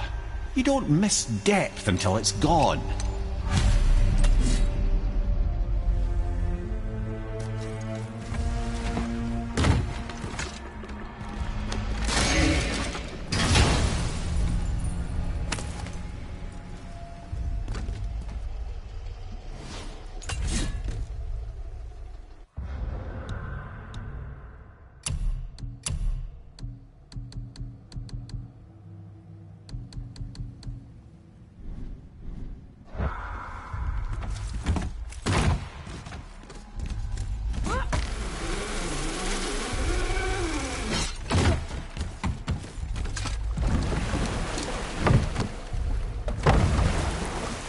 You don't miss depth until it's gone.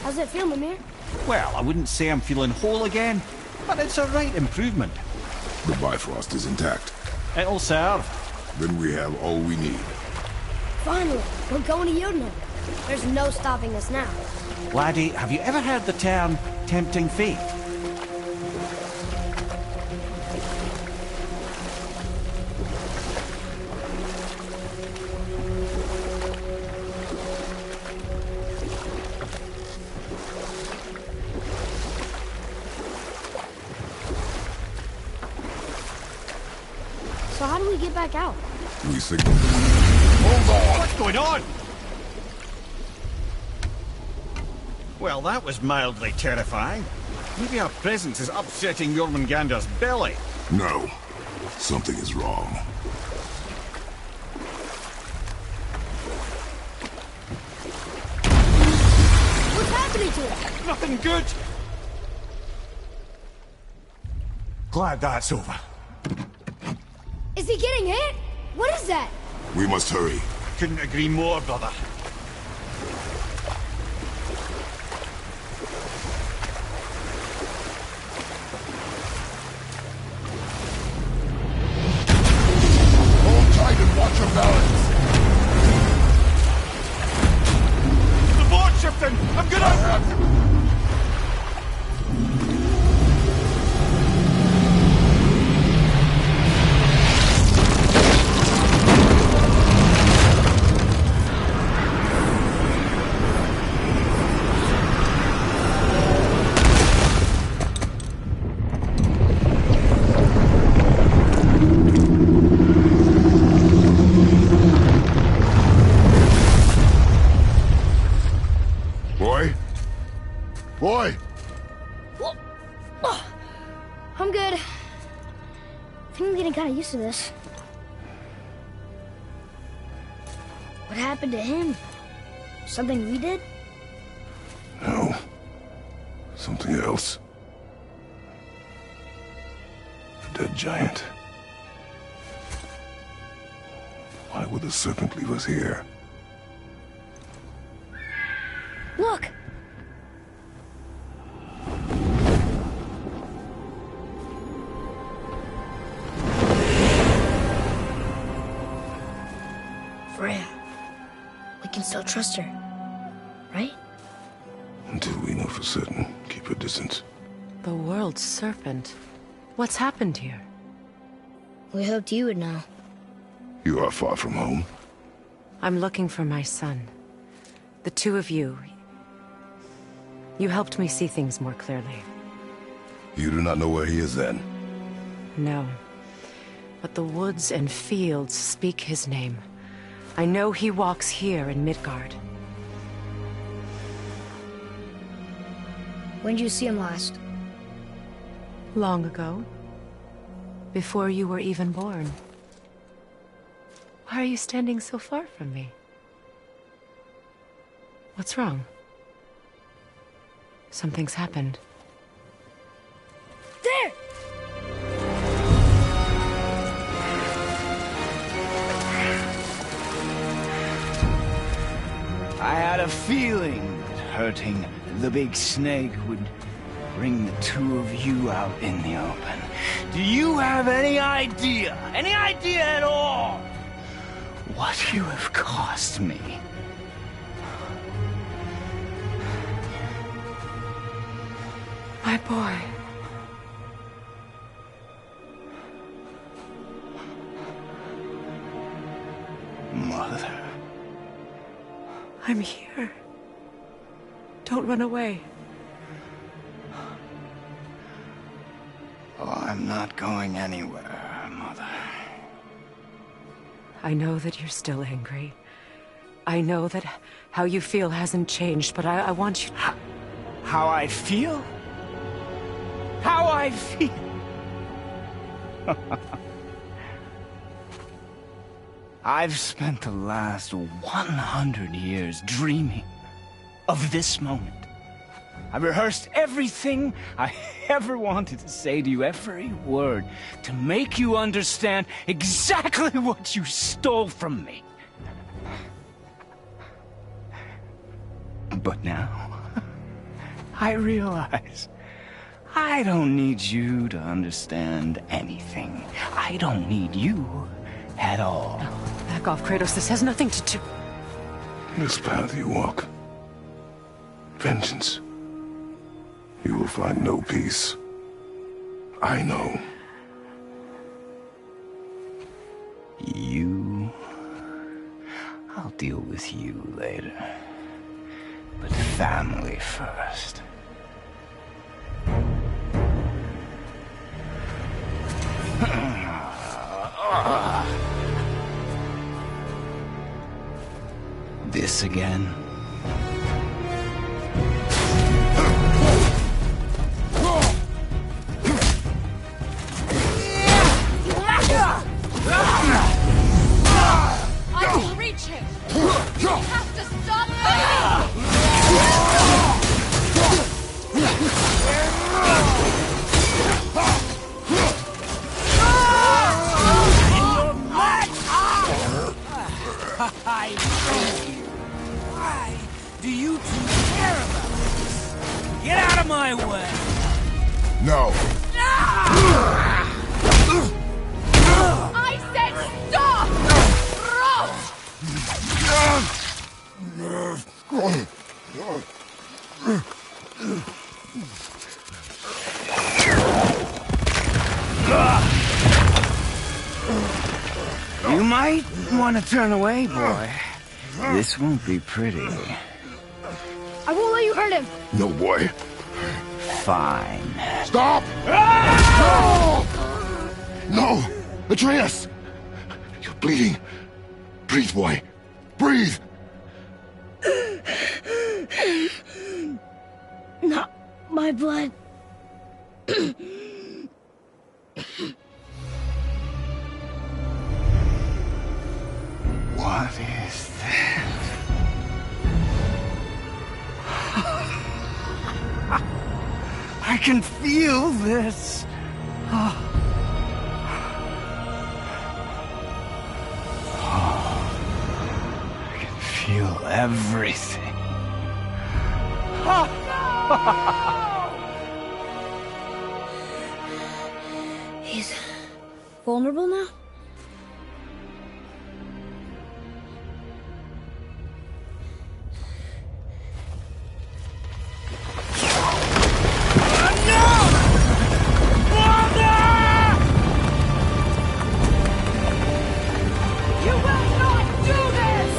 How's it feel, Mimir? Well, I wouldn't say I'm feeling whole again, but it's a right improvement. The Bifrost is intact. It'll serve. Then we have all we need. Finally, we're going to Jotunheim. There's no stopping us now. Laddie, have you ever heard the term tempting fate? So how do we get back out? We signal. Hold on! What's going on? Well, that was mildly terrifying. Maybe our presence is upsetting Jormungandr's belly. No. Something is wrong. What's happening to it? Nothing good! Glad that's over. Is he getting hit? What is that? We must hurry. Couldn't agree more, brother. Hold tight and watch your balance. The board's shifting! I'm gonna... Boy! I'm good. I think I'm getting kind of used to this. What happened to him? Something we did? No. Something else. A dead giant. Why would the serpent leave us here? Look! Freya. We can still trust her, right? Until we know for certain, keep a distance. The world's serpent. What's happened here? We hoped you would know. You are far from home. I'm looking for my son. The two of you. You helped me see things more clearly. You do not know where he is then? No. But the woods and fields speak his name. I know he walks here in Midgard. When did you see him last? Long ago. Before you were even born. Why are you standing so far from me? What's wrong? Something's happened. There! I had a feeling that hurting the big snake would bring the two of you out in the open. Do you have any idea at all, what you have cost me? My boy. Mother. I'm here. Don't run away. Oh, I'm not going anywhere, Mother. I know that you're still angry. I know that how you feel hasn't changed, but I want you to... How I feel? How I feel? I've spent the last 100 years dreaming of this moment. I rehearsed everything I ever wanted to say to you, every word, to make you understand exactly what you stole from me. But now, I realize I don't need you to understand anything. I don't need you at all. No, back off, Kratos. This has nothing to do... This path you walk, vengeance, you will find no peace. I know. You... I'll deal with you later. But family first. This again? I can reach him! You have to stop fighting! I know you. Why do you two care about this? Get out of my way! No. I said stop! You might want to turn away, boy. This won't be pretty. I won't let you hurt him. No, boy. Fine. Stop! No! No! Atreus! You're bleeding. Breathe, boy. Breathe! Not my blood. What is that? I can feel this. I can feel everything. He's vulnerable now? You will not do this!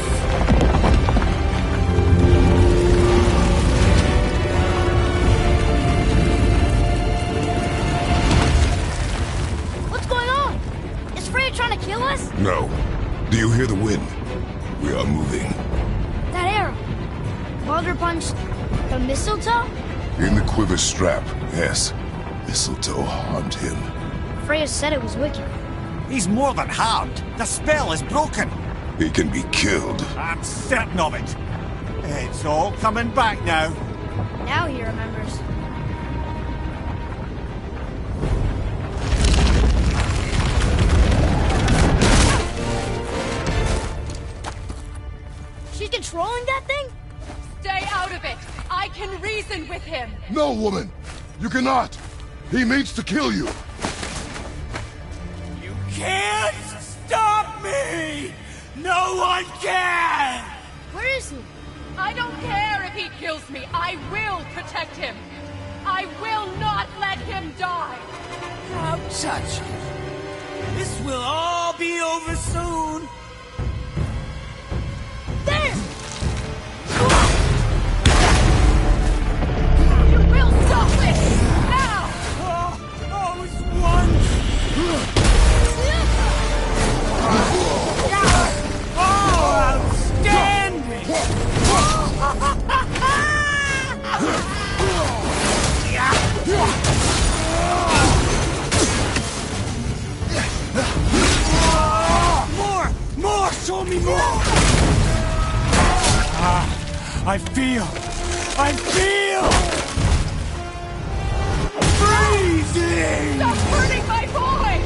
What's going on? Is Freya trying to kill us? No. Do you hear the wind? We are moving. That arrow. Baldur punched the mistletoe? In the quiver strap, yes. Mistletoe harmed him. Freya said it was wicked. He's more than harmed. The spell is broken. He can be killed. I'm certain of it. It's all coming back now. Now he remembers. She's controlling that thing? Stay out of it! I can reason with him! No, woman! You cannot! He means to kill you! You can't stop me! No one can! Where is he? I don't care if he kills me! I will protect him! I will not let him die! How touching. This will all be over soon. There! You will stop it! Now! Oh, it's one. Oh, outstanding! More! Show me more! I feel! Freezing! Stop hurting my boy!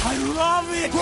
I love it!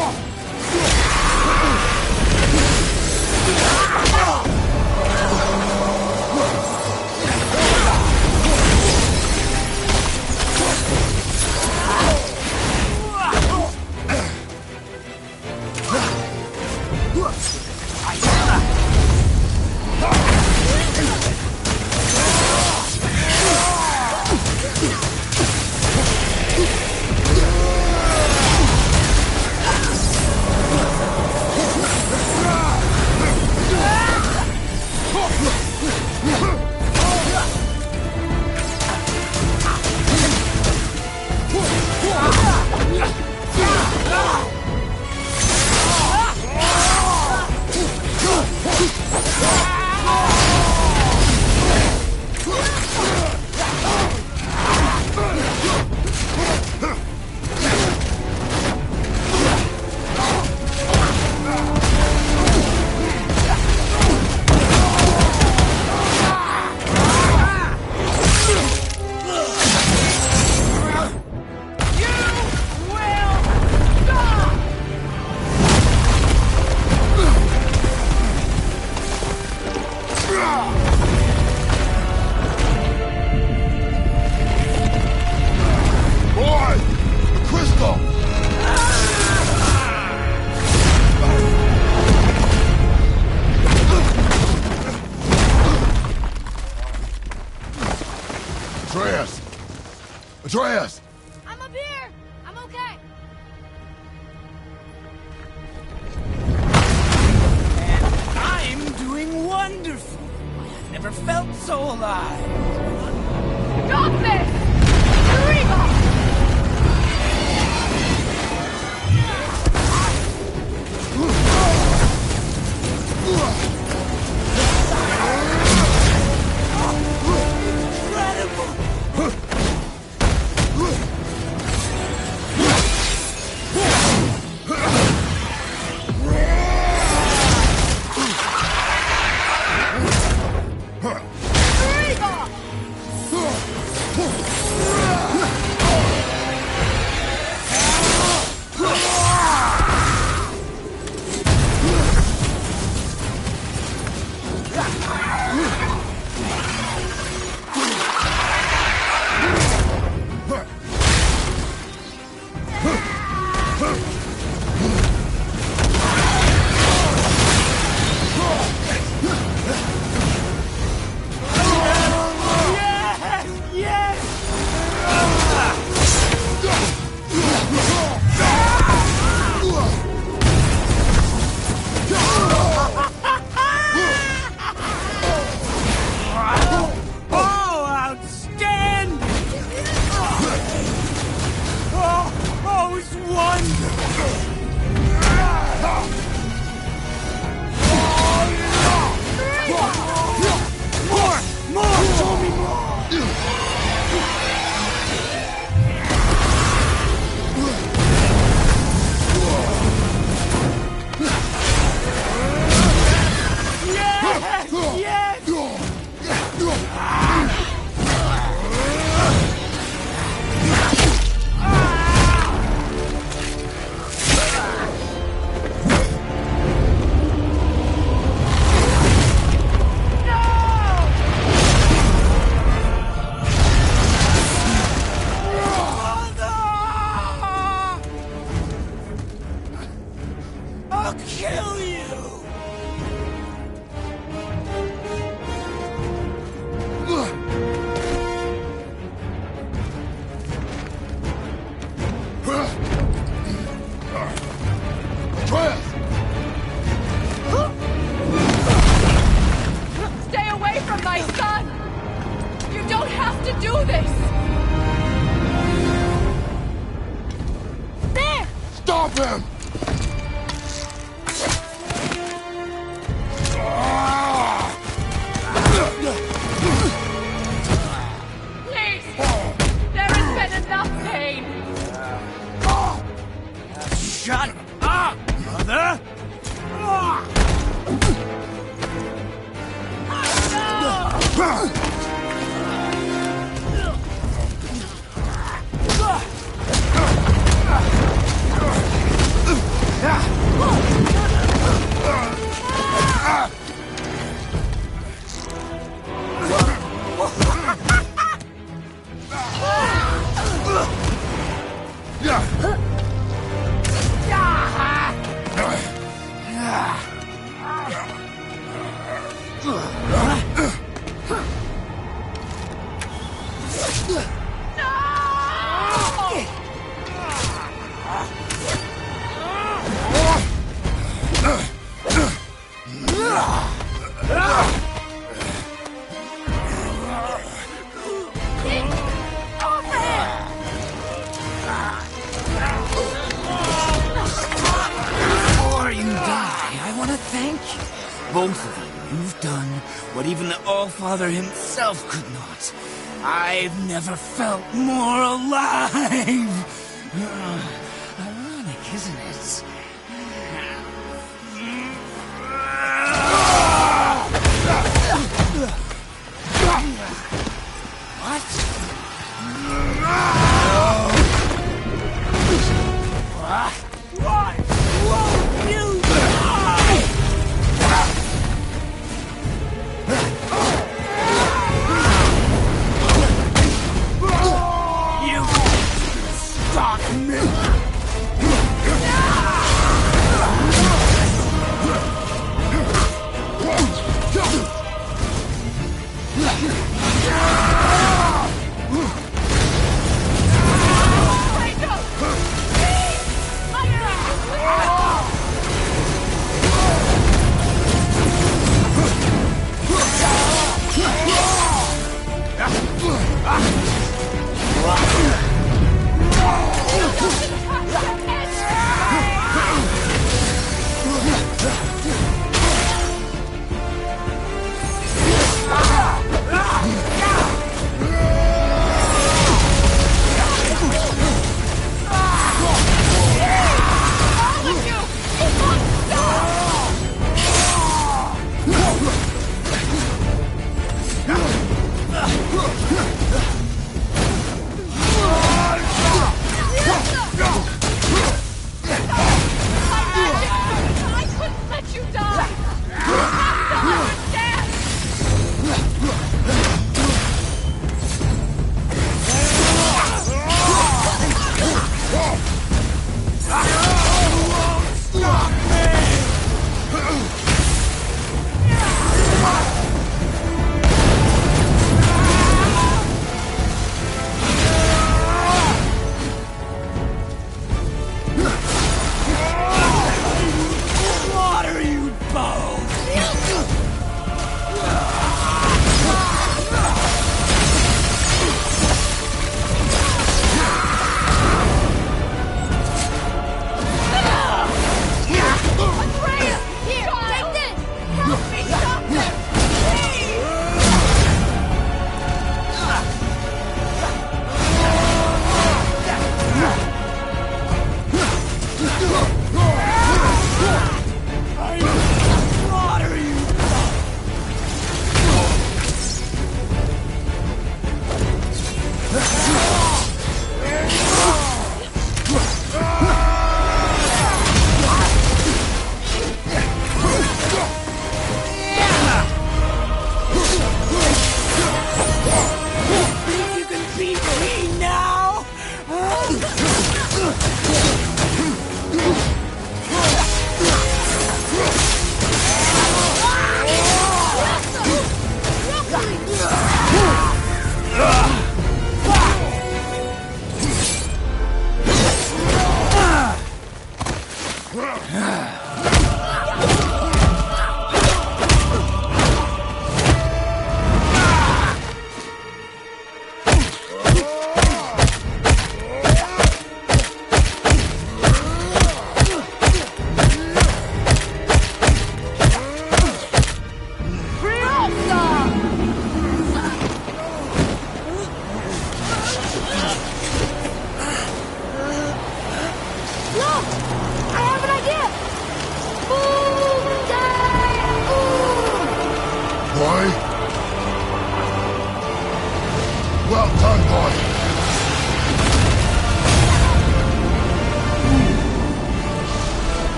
Atreus! I'm up here! I'm okay! And I'm doing wonderful. I've never felt so alive. Stop this! Eureka! Stop him! Please! There has been enough pain! Shut up, mother! Before you die, I want to thank you. Both of you. You've done what even the All-Father himself could not. I've never felt more alive. Ironic, isn't it? What? What? Won't you die? You stop me!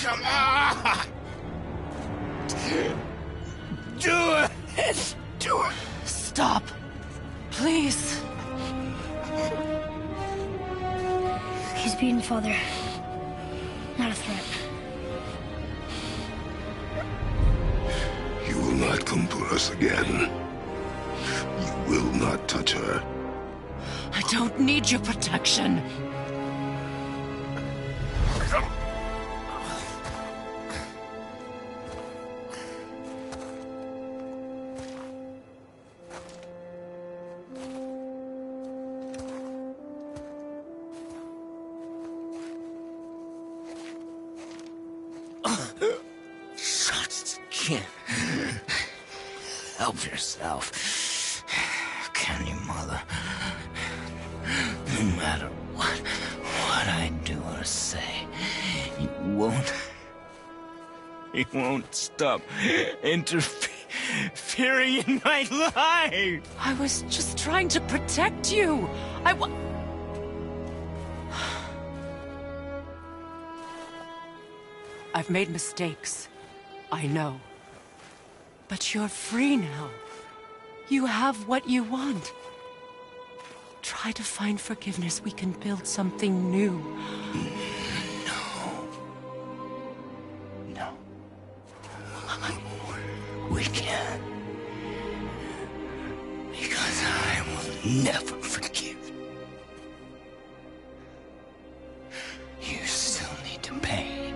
Come on! Do it! Do it! Stop. Please. He's beaten Father. Not a threat. You will not come for us again. You will not touch her. I don't need your protection. Help yourself. Can you, Mother? No matter what I do or say, you won't stop interfering in my life. I was just trying to protect you. I've made mistakes. I know. But you're free now. You have what you want. Try to find forgiveness. We can build something new. No. We can't. Because I will never forgive. You still need to pay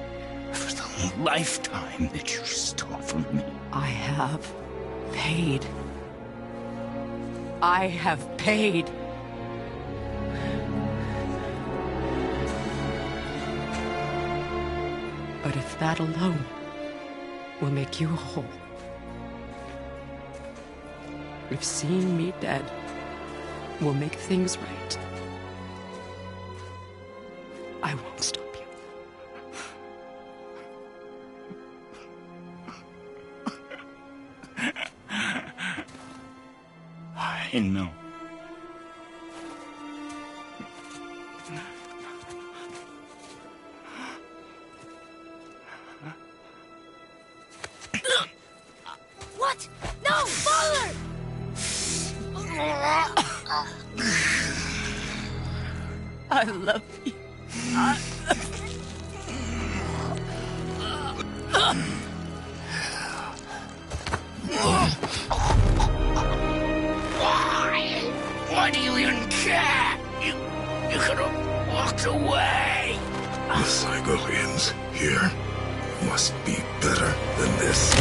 for the lifetime that you stole from me. I have paid. I have paid. But if that alone will make you whole, if seeing me dead will make things right, I won't stop you. I know. What? No, Father! I love you. Why do you even care? You could have walked away. The Cygolians here must be better than this.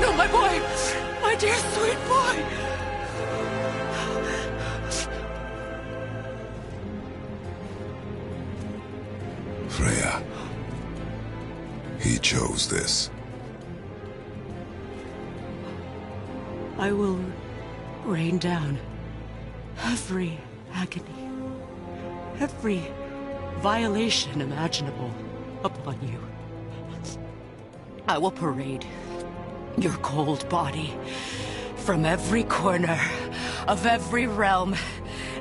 No, my boy! My dear sweet boy! Freya. He chose this. I will rain down every agony, every violation imaginable upon you. I will parade your cold body from every corner of every realm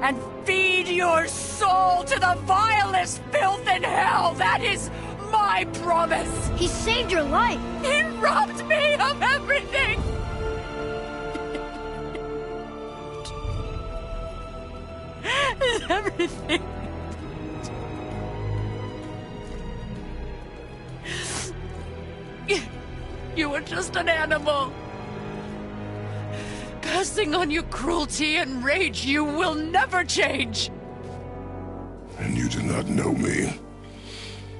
and feed your soul to the vilest filth in hell. That is my promise. He saved your life. He robbed me of everything. Everything. You were just an animal. Passing on your cruelty and rage, you will never change. And you do not know me.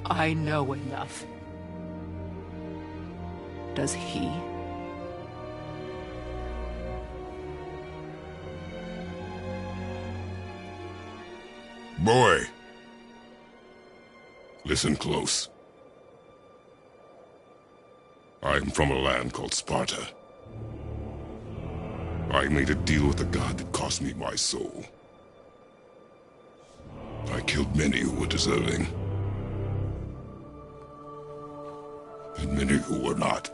I know enough. Does he? Boy. Listen close. I'm from a land called Sparta. I made a deal with a god that cost me my soul. I killed many who were deserving. And many who were not.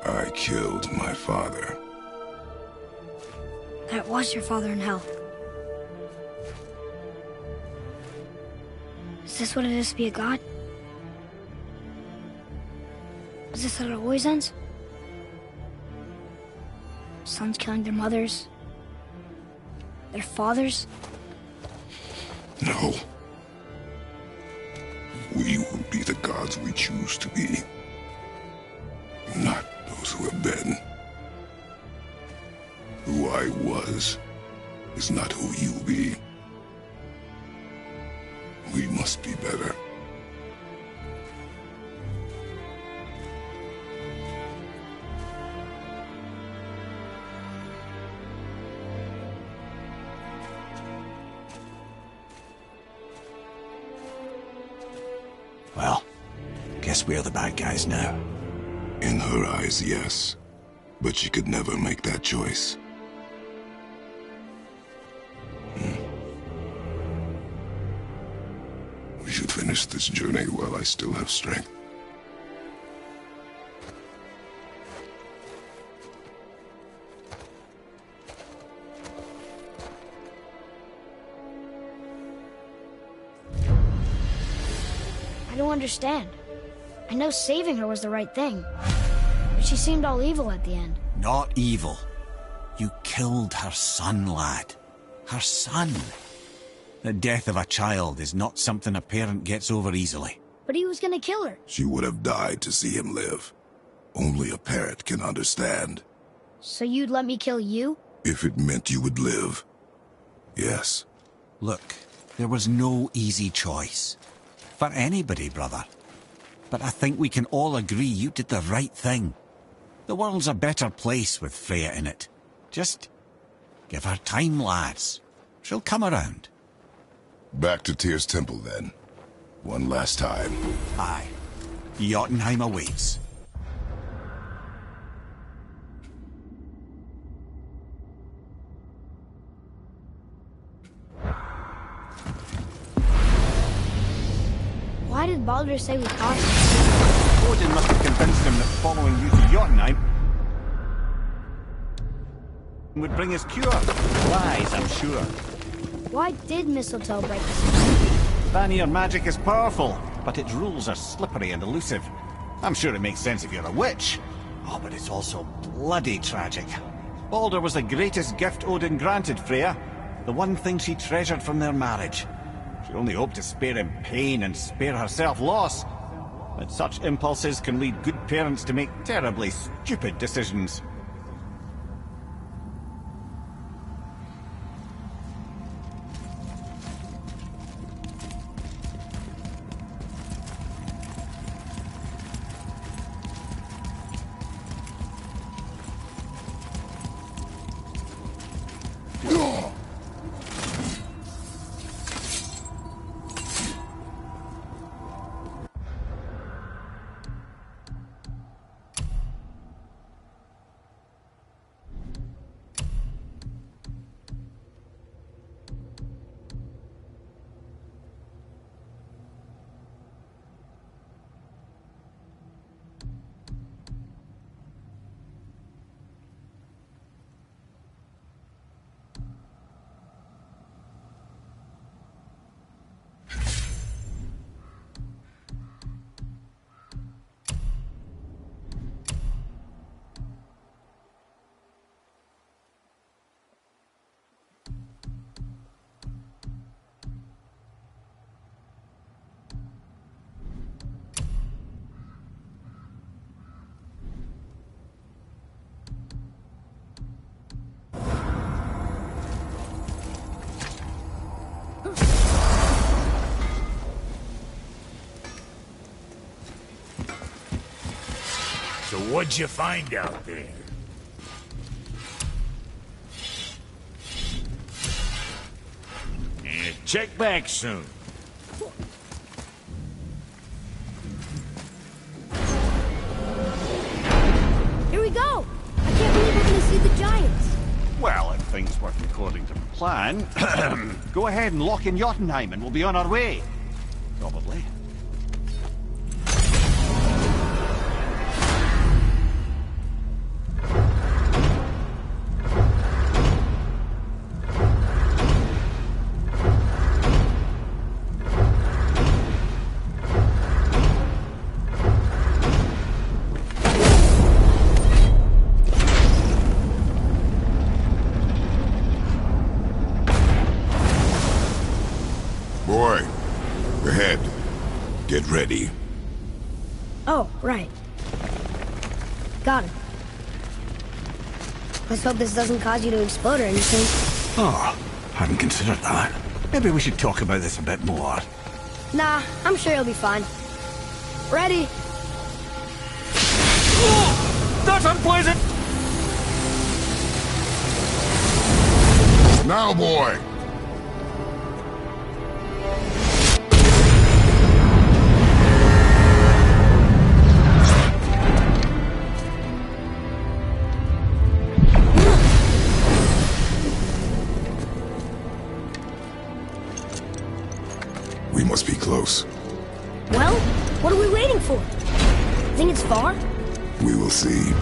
I killed my father. That was your father in hell. Is this what it is to be a god? Is this how it always ends? Sons killing their mothers? Their fathers? No. We will be the gods we choose to be. Not those who have been. Who I was is not who you'll be. We must be better. Well, guess we're the bad guys now. In her eyes, yes. But she could never make that choice. We should finish this journey while I still have strength. I don't understand. I know saving her was the right thing. But she seemed all evil at the end. Not evil. You killed her son, lad. Her son. The death of a child is not something a parent gets over easily. But he was gonna kill her. She would have died to see him live. Only a parent can understand. So you'd let me kill you? If it meant you would live. Yes. Look, there was no easy choice. For anybody, brother. But I think we can all agree you did the right thing. The world's a better place with Freya in it. Just give her time, lads. She'll come around. Back to Tyr's temple, then. One last time. Aye. Jotunheim awaits. Why did Baldur say we caught Odin must have convinced him that following you to Jotunheim would bring us cure. Lies, I'm sure. Why did mistletoe break us? Vanir magic is powerful, but its rules are slippery and elusive. I'm sure it makes sense if you're a witch. Oh, but it's also bloody tragic. Baldur was the greatest gift Odin granted Freya. The one thing she treasured from their marriage. She only hoped to spare him pain and spare herself loss. But such impulses can lead good parents to make terribly stupid decisions. So what'd you find out there? And check back soon. plan, go ahead and lock in Jotunheim and we'll be on our way. Probably. Boy, ahead. Get ready. Oh, right. Got it. Let's hope this doesn't cause you to explode or anything. Oh, hadn't considered that. Maybe we should talk about this a bit more. Nah, I'm sure you'll be fine. Ready? That's unpleasant! Now, boy! We must be close. Well, what are we waiting for? Think it's far? We will see.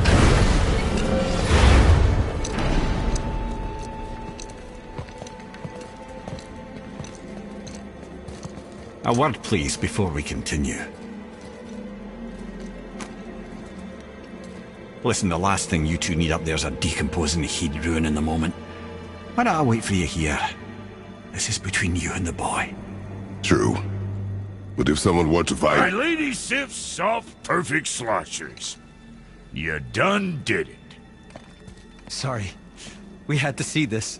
A word, please, before we continue. Listen, the last thing you two need up there's a decomposing heat ruining the moment. Why don't I wait for you here? This is between you and the boy. True. But if someone were to My fight... lady sips soft, perfect sloshers. You done did it. Sorry. We had to see this.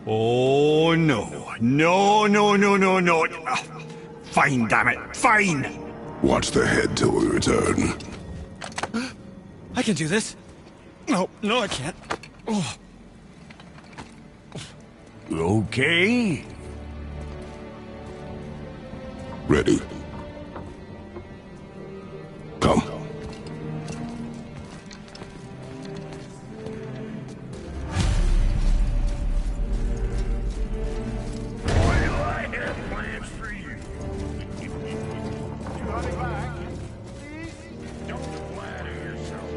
Oh, no. No, no, no, no, no. Fine, damn it. Fine! Watch the head till we return. I can do this. No, no, I can't. Oh. Okay. Ready. Come. Well, I have plans for you. Don't flatter yourself.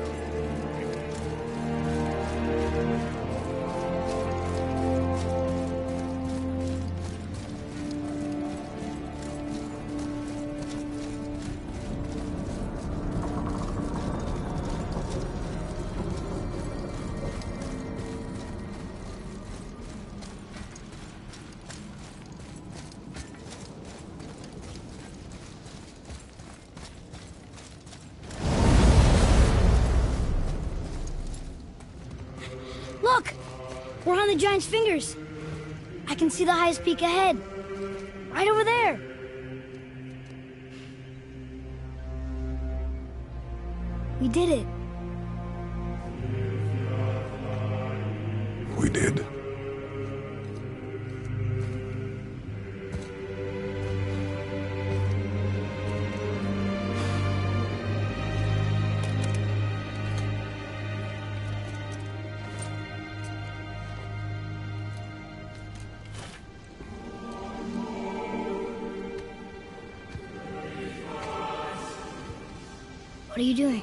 Look! We're on the giant's fingers. I can see the highest peak ahead. Right over there. We did it. We did. What are you doing?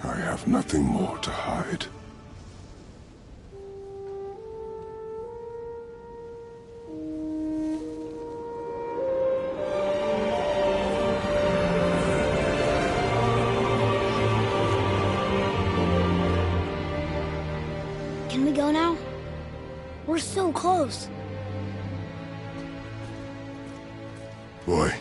I have nothing more to hide. Can we go now? We're so close. Boy.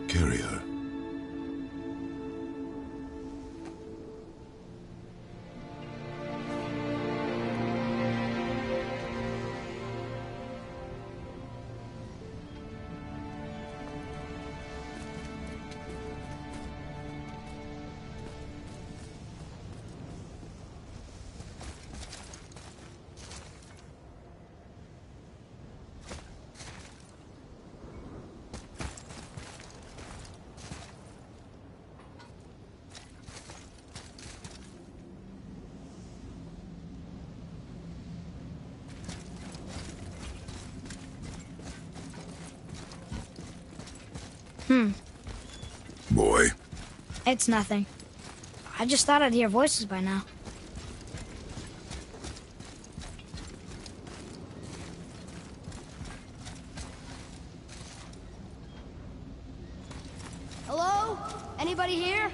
Carry her. Boy, It's nothing. I just thought I'd hear voices by now. Hello? Anybody here?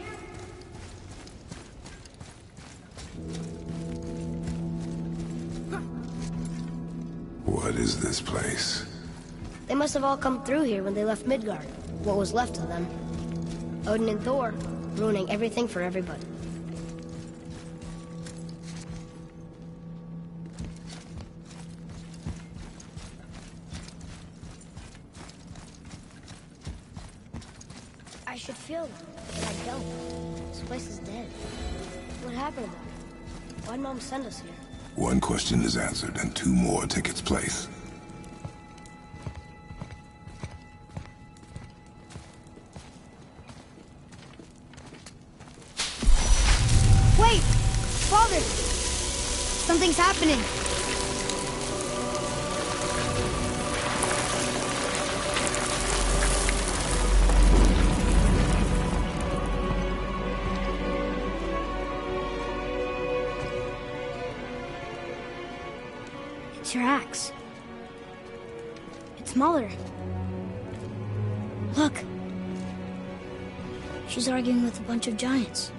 what is this place? They must have all come through here when they left Midgard. What was left of them. Odin and Thor, ruining everything for everybody. I should feel them, but I don't. This place is dead. What happened to them? Why'd Mom send us here? One question is answered, and two more take its place. Wait! Father! Something's happening! It's your axe. It's Mother. Look! She's arguing with a bunch of giants.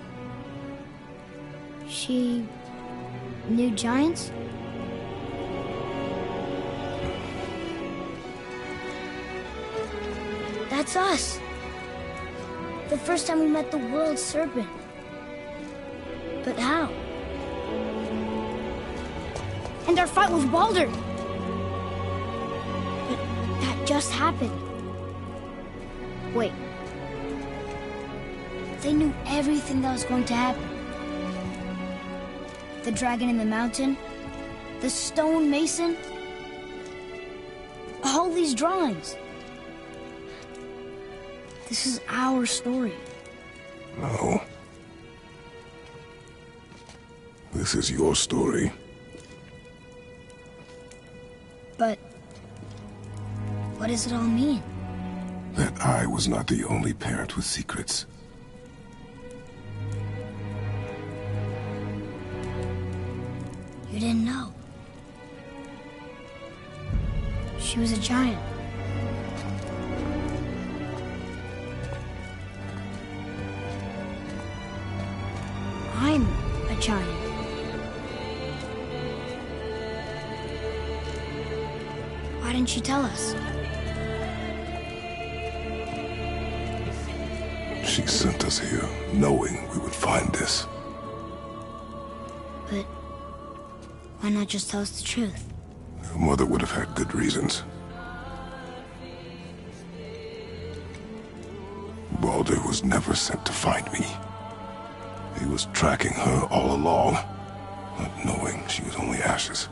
She knew giants? That's us. The first time we met the world serpent. But how? And our fight with Baldur. But that just happened. Wait. They knew everything that was going to happen. The dragon in the mountain, the stone mason, all these drawings. This is our story. No. This is your story. But what does it all mean? That I was not the only parent with secrets. You didn't know. She was a giant. I'm a giant. Why didn't she tell us? She sent us here, knowing we would find this. But why not just tell us the truth? Your mother would have had good reasons. Baldur was never sent to find me. He was tracking her all along, not knowing she was only ashes.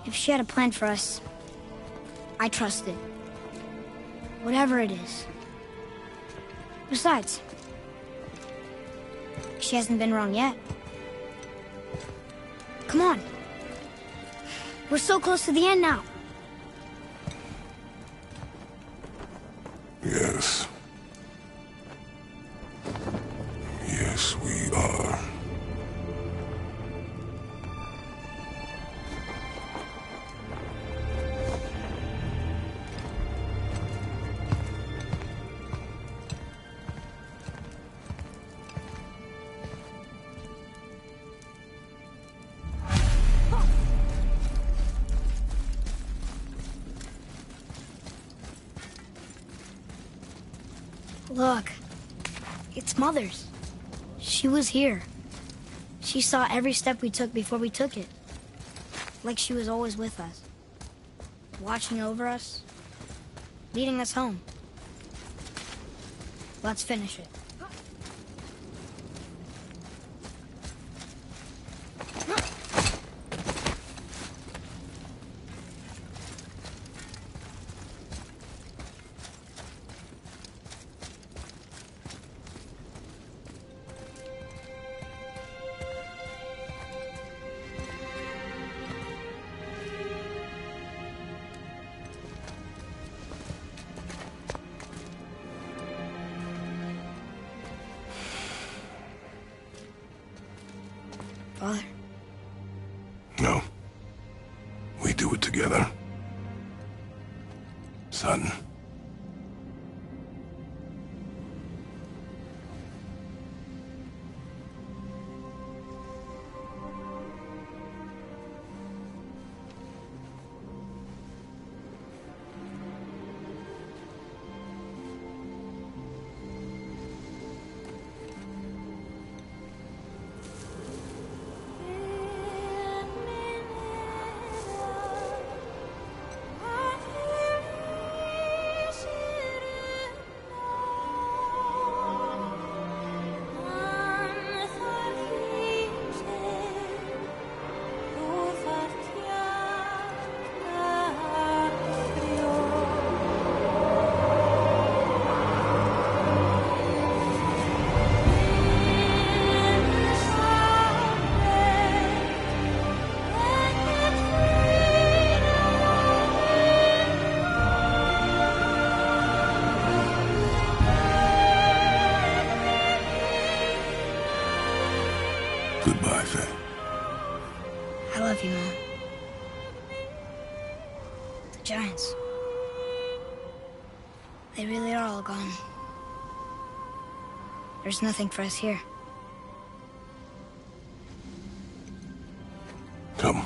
If she had a plan for us, I trust it. Whatever it is. Besides, she hasn't been wrong yet. Come on. We're so close to the end now. Yes. Yes, we are. Look, it's Mother's. She was here. She saw every step we took before we took it. Like she was always with us. Watching over us. Leading us home. Let's finish it. Father? No. We do it together. Son. Goodbye, Faye. I love you, Mom. The Giants. They really are all gone. There's nothing for us here. Come.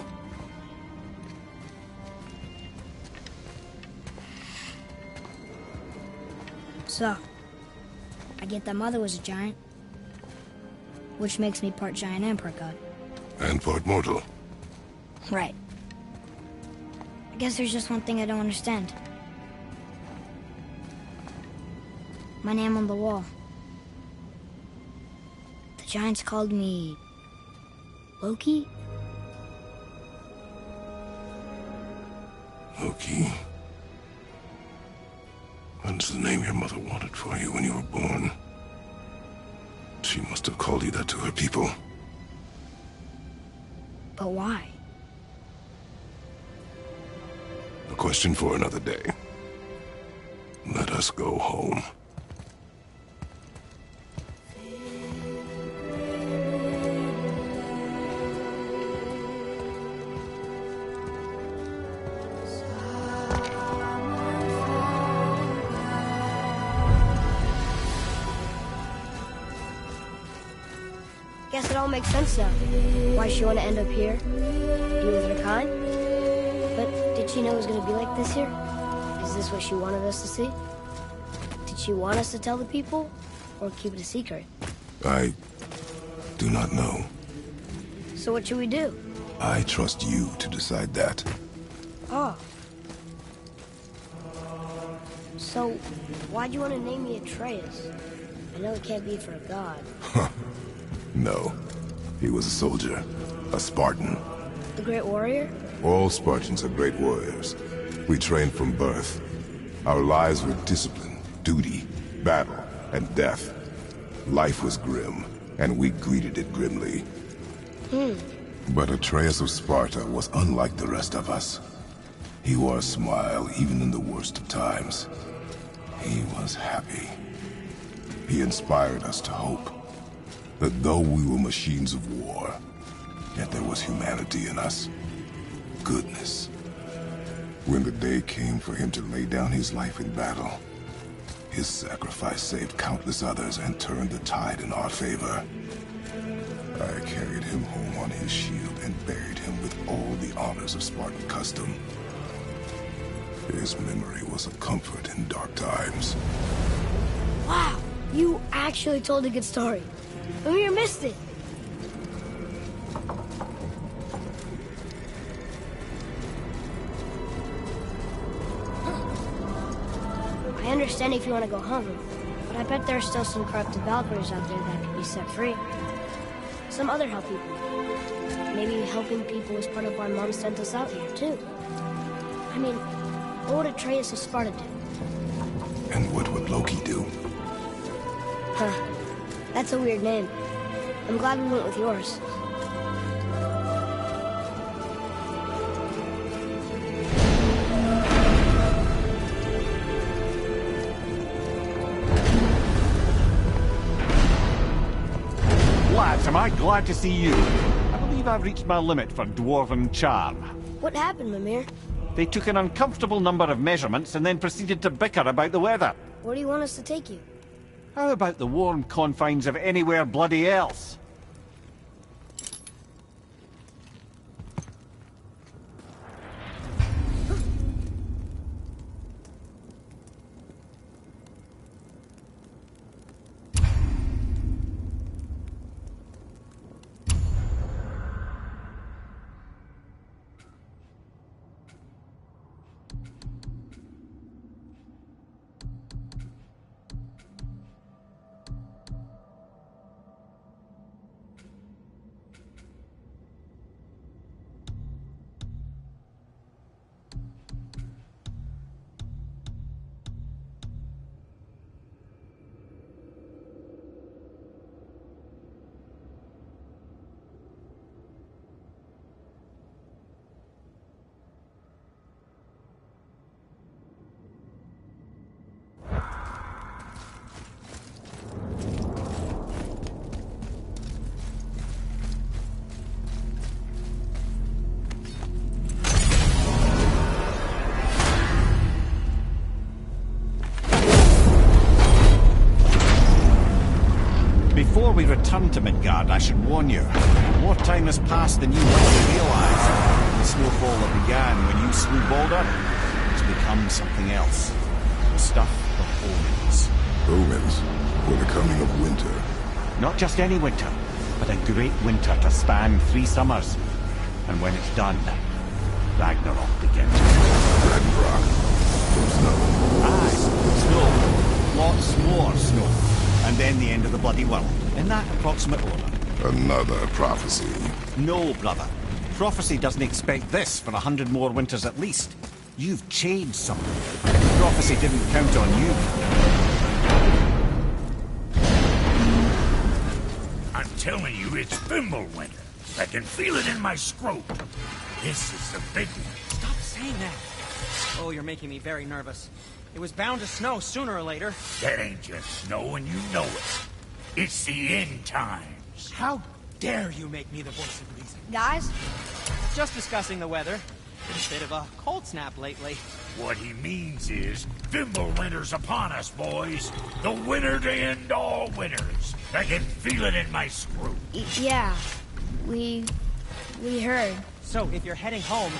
So, I get that Mother was a giant, which makes me part giant and part god. And part mortal. Right. I guess there's just one thing I don't understand. My name on the wall. The Giants called me... Loki? Loki. That's the name your mother wanted for you when you were born. She must have called you that to her people. But why? A question for another day. Let us go home. Guess it all makes sense now. Why she want to end up here? You with her kind? But did she know it was going to be like this here? Is this what she wanted us to see? Did she want us to tell the people? Or keep it a secret? I do not know. So what should we do? I trust you to decide that. Oh. So, why'd you want to name me Atreus? I know it can't be for a god. No. He was a soldier. A Spartan. The Great Warrior? All Spartans are great warriors. We trained from birth. Our lives were discipline, duty, battle, and death. Life was grim, and we greeted it grimly. But Atreus of Sparta was unlike the rest of us. He wore a smile even in the worst of times. He was happy. He inspired us to hope. That though we were machines of war, yet there was humanity in us. Goodness. When the day came for him to lay down his life in battle, his sacrifice saved countless others and turned the tide in our favor. I carried him home on his shield and buried him with all the honors of Spartan custom. His memory was a comfort in dark times. Wow, you actually told a good story. Amir missed it. I understand if you want to go home, but I bet there are still some corrupted Valkyries out there that could be set free. Some other help people. Maybe helping people was part of why Mom sent us out here, too. I mean, what would Atreus of Sparta do? And what would Loki do? Huh. That's a weird name. I'm glad we went with yours. Lads, am I glad to see you. I believe I've reached my limit for dwarven charm. What happened, Mimir? They took an uncomfortable number of measurements and then proceeded to bicker about the weather. Where do you want us to take you? How about the warm confines of anywhere bloody else? Before we return to Midgard, I should warn you. More time has passed than you likely realise. The snowfall that began when you slew Baldur has become something else. The stuff of omens. Omens for the coming of winter. Not just any winter, but a great winter to span 3 summers. And when it's done, Ragnarok begins. Ragnarok from snow. Aye, snow. Lots more snow. And then the end of the bloody world. In that approximate order. Another prophecy. No, brother. Prophecy doesn't expect this for 100 more winters at least. You've changed something. Prophecy didn't count on you. I'm telling you, it's Fimbulwinter. I can feel it in my scrotum. This is the big one. Stop saying that. Oh, you're making me very nervous. It was bound to snow sooner or later. That ain't just snow, and you know it. It's the end times. How dare you make me the voice of reason? Guys? Just discussing the weather. Been a bit of a cold snap lately. What he means is, Fimbulwinter's upon us, boys. The winter to end all winters. I can feel it in my scrotum. Yeah. We heard. So, if you're heading home,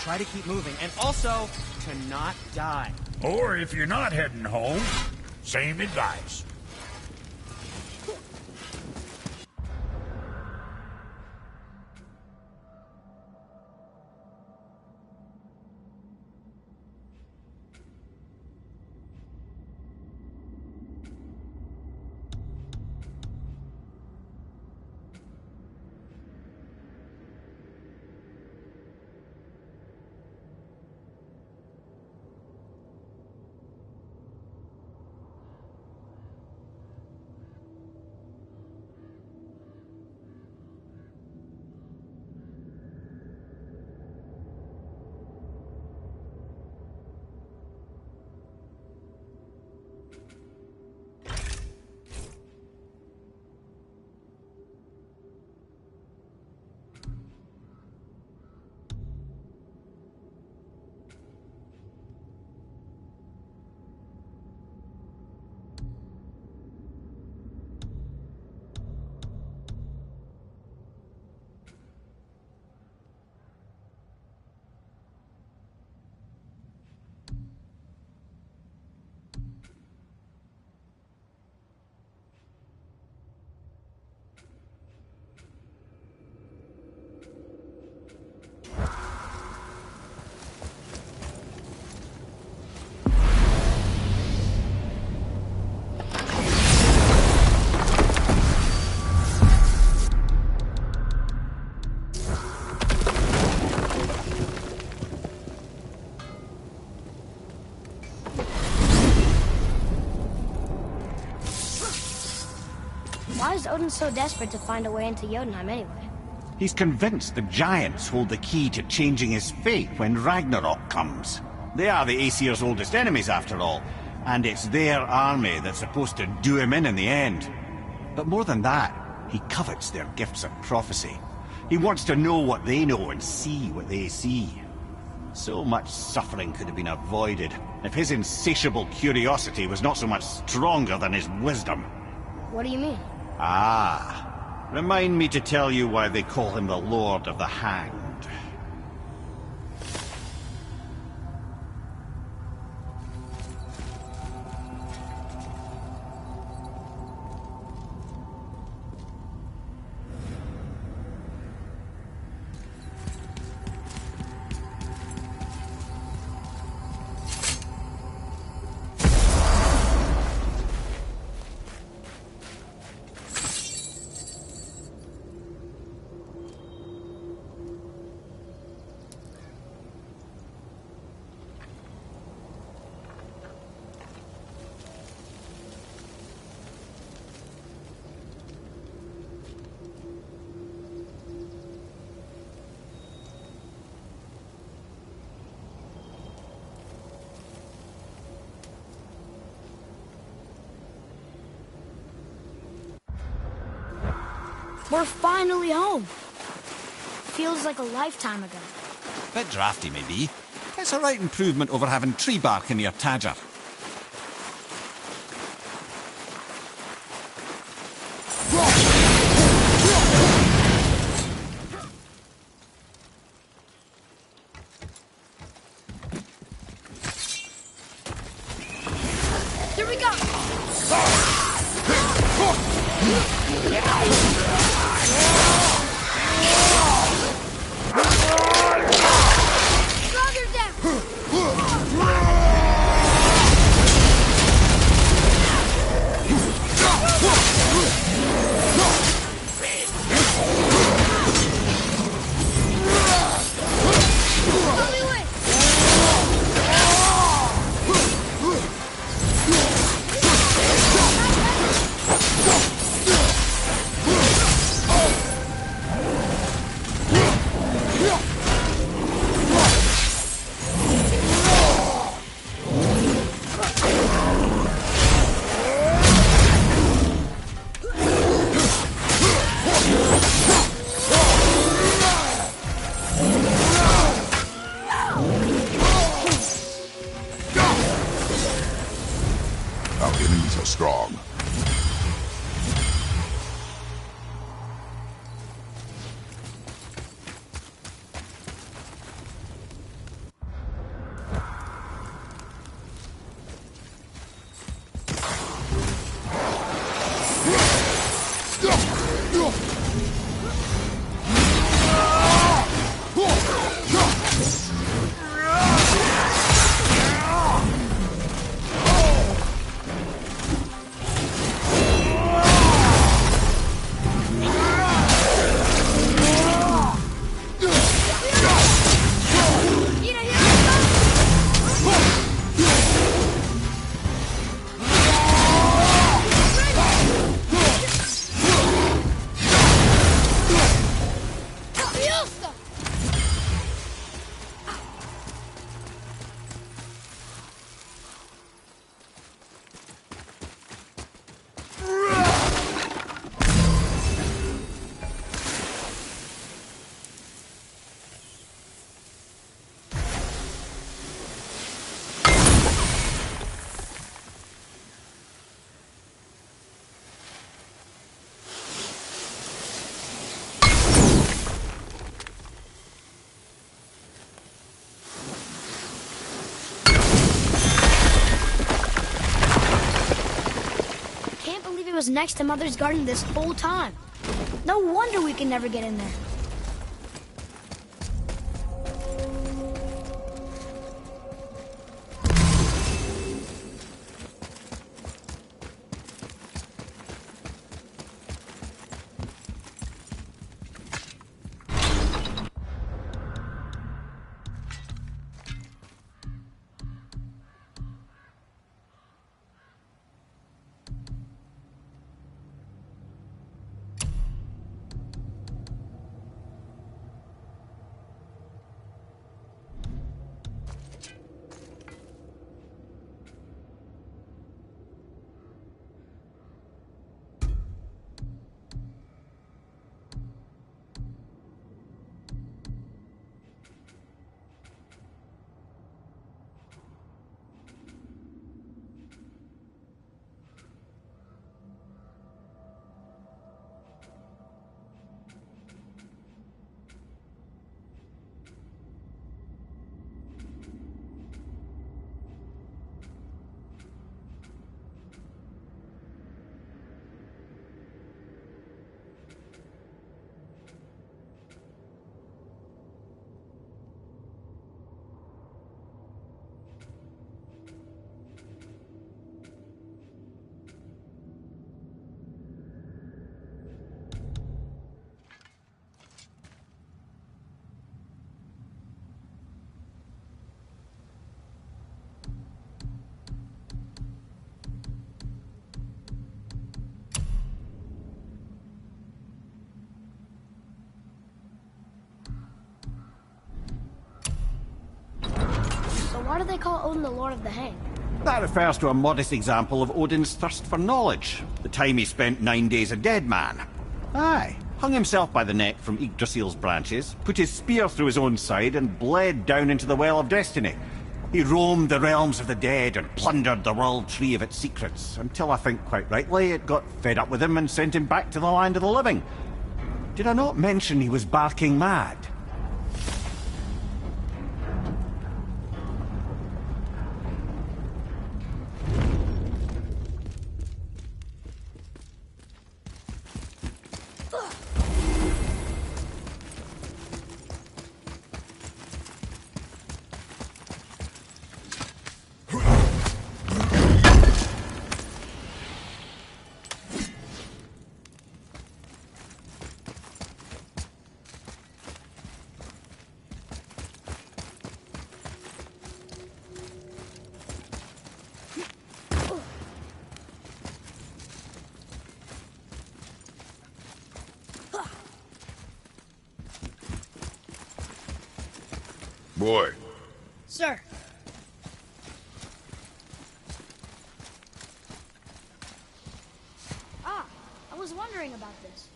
try to keep moving. And also, to not die. Or if you're not heading home, same advice. Why is Odin so desperate to find a way into Jotunheim anyway? He's convinced the giants hold the key to changing his fate when Ragnarok comes. They are the Aesir's oldest enemies, after all, and it's their army that's supposed to do him in the end. But more than that, he covets their gifts of prophecy. He wants to know what they know and see what they see. So much suffering could have been avoided if his insatiable curiosity was not so much stronger than his wisdom. What do you mean? Ah, remind me to tell you why they call him the Lord of the Hanged. We're finally home. Feels like a lifetime ago. Bit drafty, maybe. It's a right improvement over having tree bark in your tadger. Here we go. Slugger down. Our enemies are strong. Was next to Mother's garden this whole time. No wonder we can never get in there. why do they call Odin the Lord of the Hang? That refers to a modest example of Odin's thirst for knowledge. The time he spent 9 days a dead man. Aye, hung himself by the neck from Yggdrasil's branches, put his spear through his own side, and bled down into the Well of Destiny. He roamed the realms of the dead and plundered the World Tree of its secrets, until I think quite rightly it got fed up with him and sent him back to the land of the living. Did I not mention he was barking mad? Boy. Sir. I was wondering about this.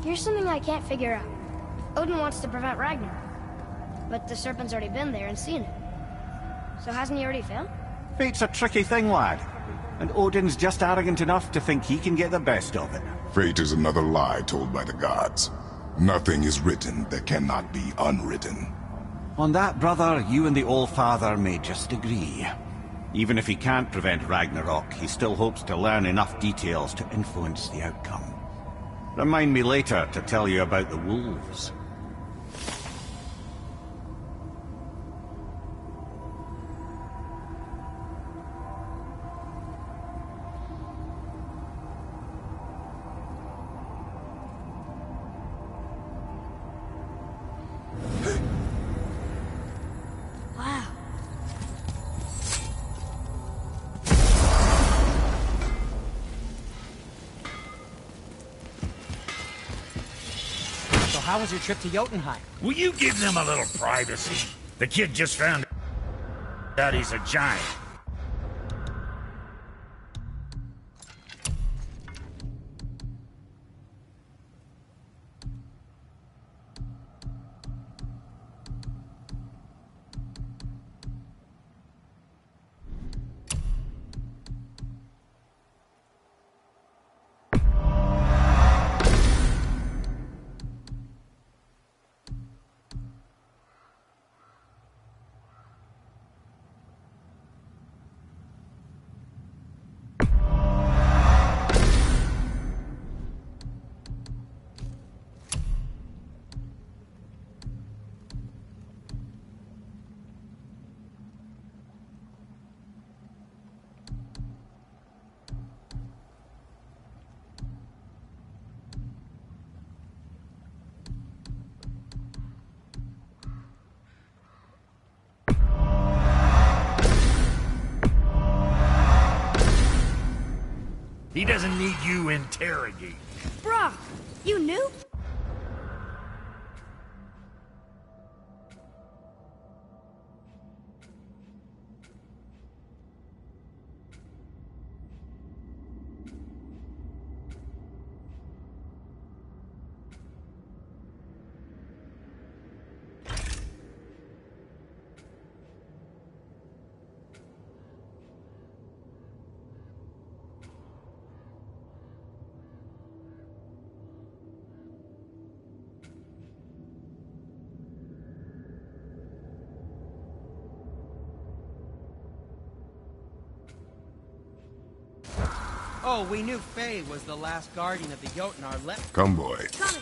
Here's something I can't figure out. Odin wants to prevent Ragnarok, but the serpent's already been there and seen it. So hasn't he already failed? Fate's a tricky thing, lad. And Odin's just arrogant enough to think he can get the best of it. Fate is another lie told by the gods. Nothing is written that cannot be unwritten. On that, brother, you and the All-Father may just agree. Even if he can't prevent Ragnarok, he still hopes to learn enough details to influence the outcome. Remind me later to tell you about the wolves. Wow. So how was your trip to Jotunheim? Will you give them a little privacy? The kid just found out he's a giant. He doesn't need you interrogating. Brock, you knew? Oh, we knew Faye was the last guardian of the Jotnar left. Come, boy. Coming.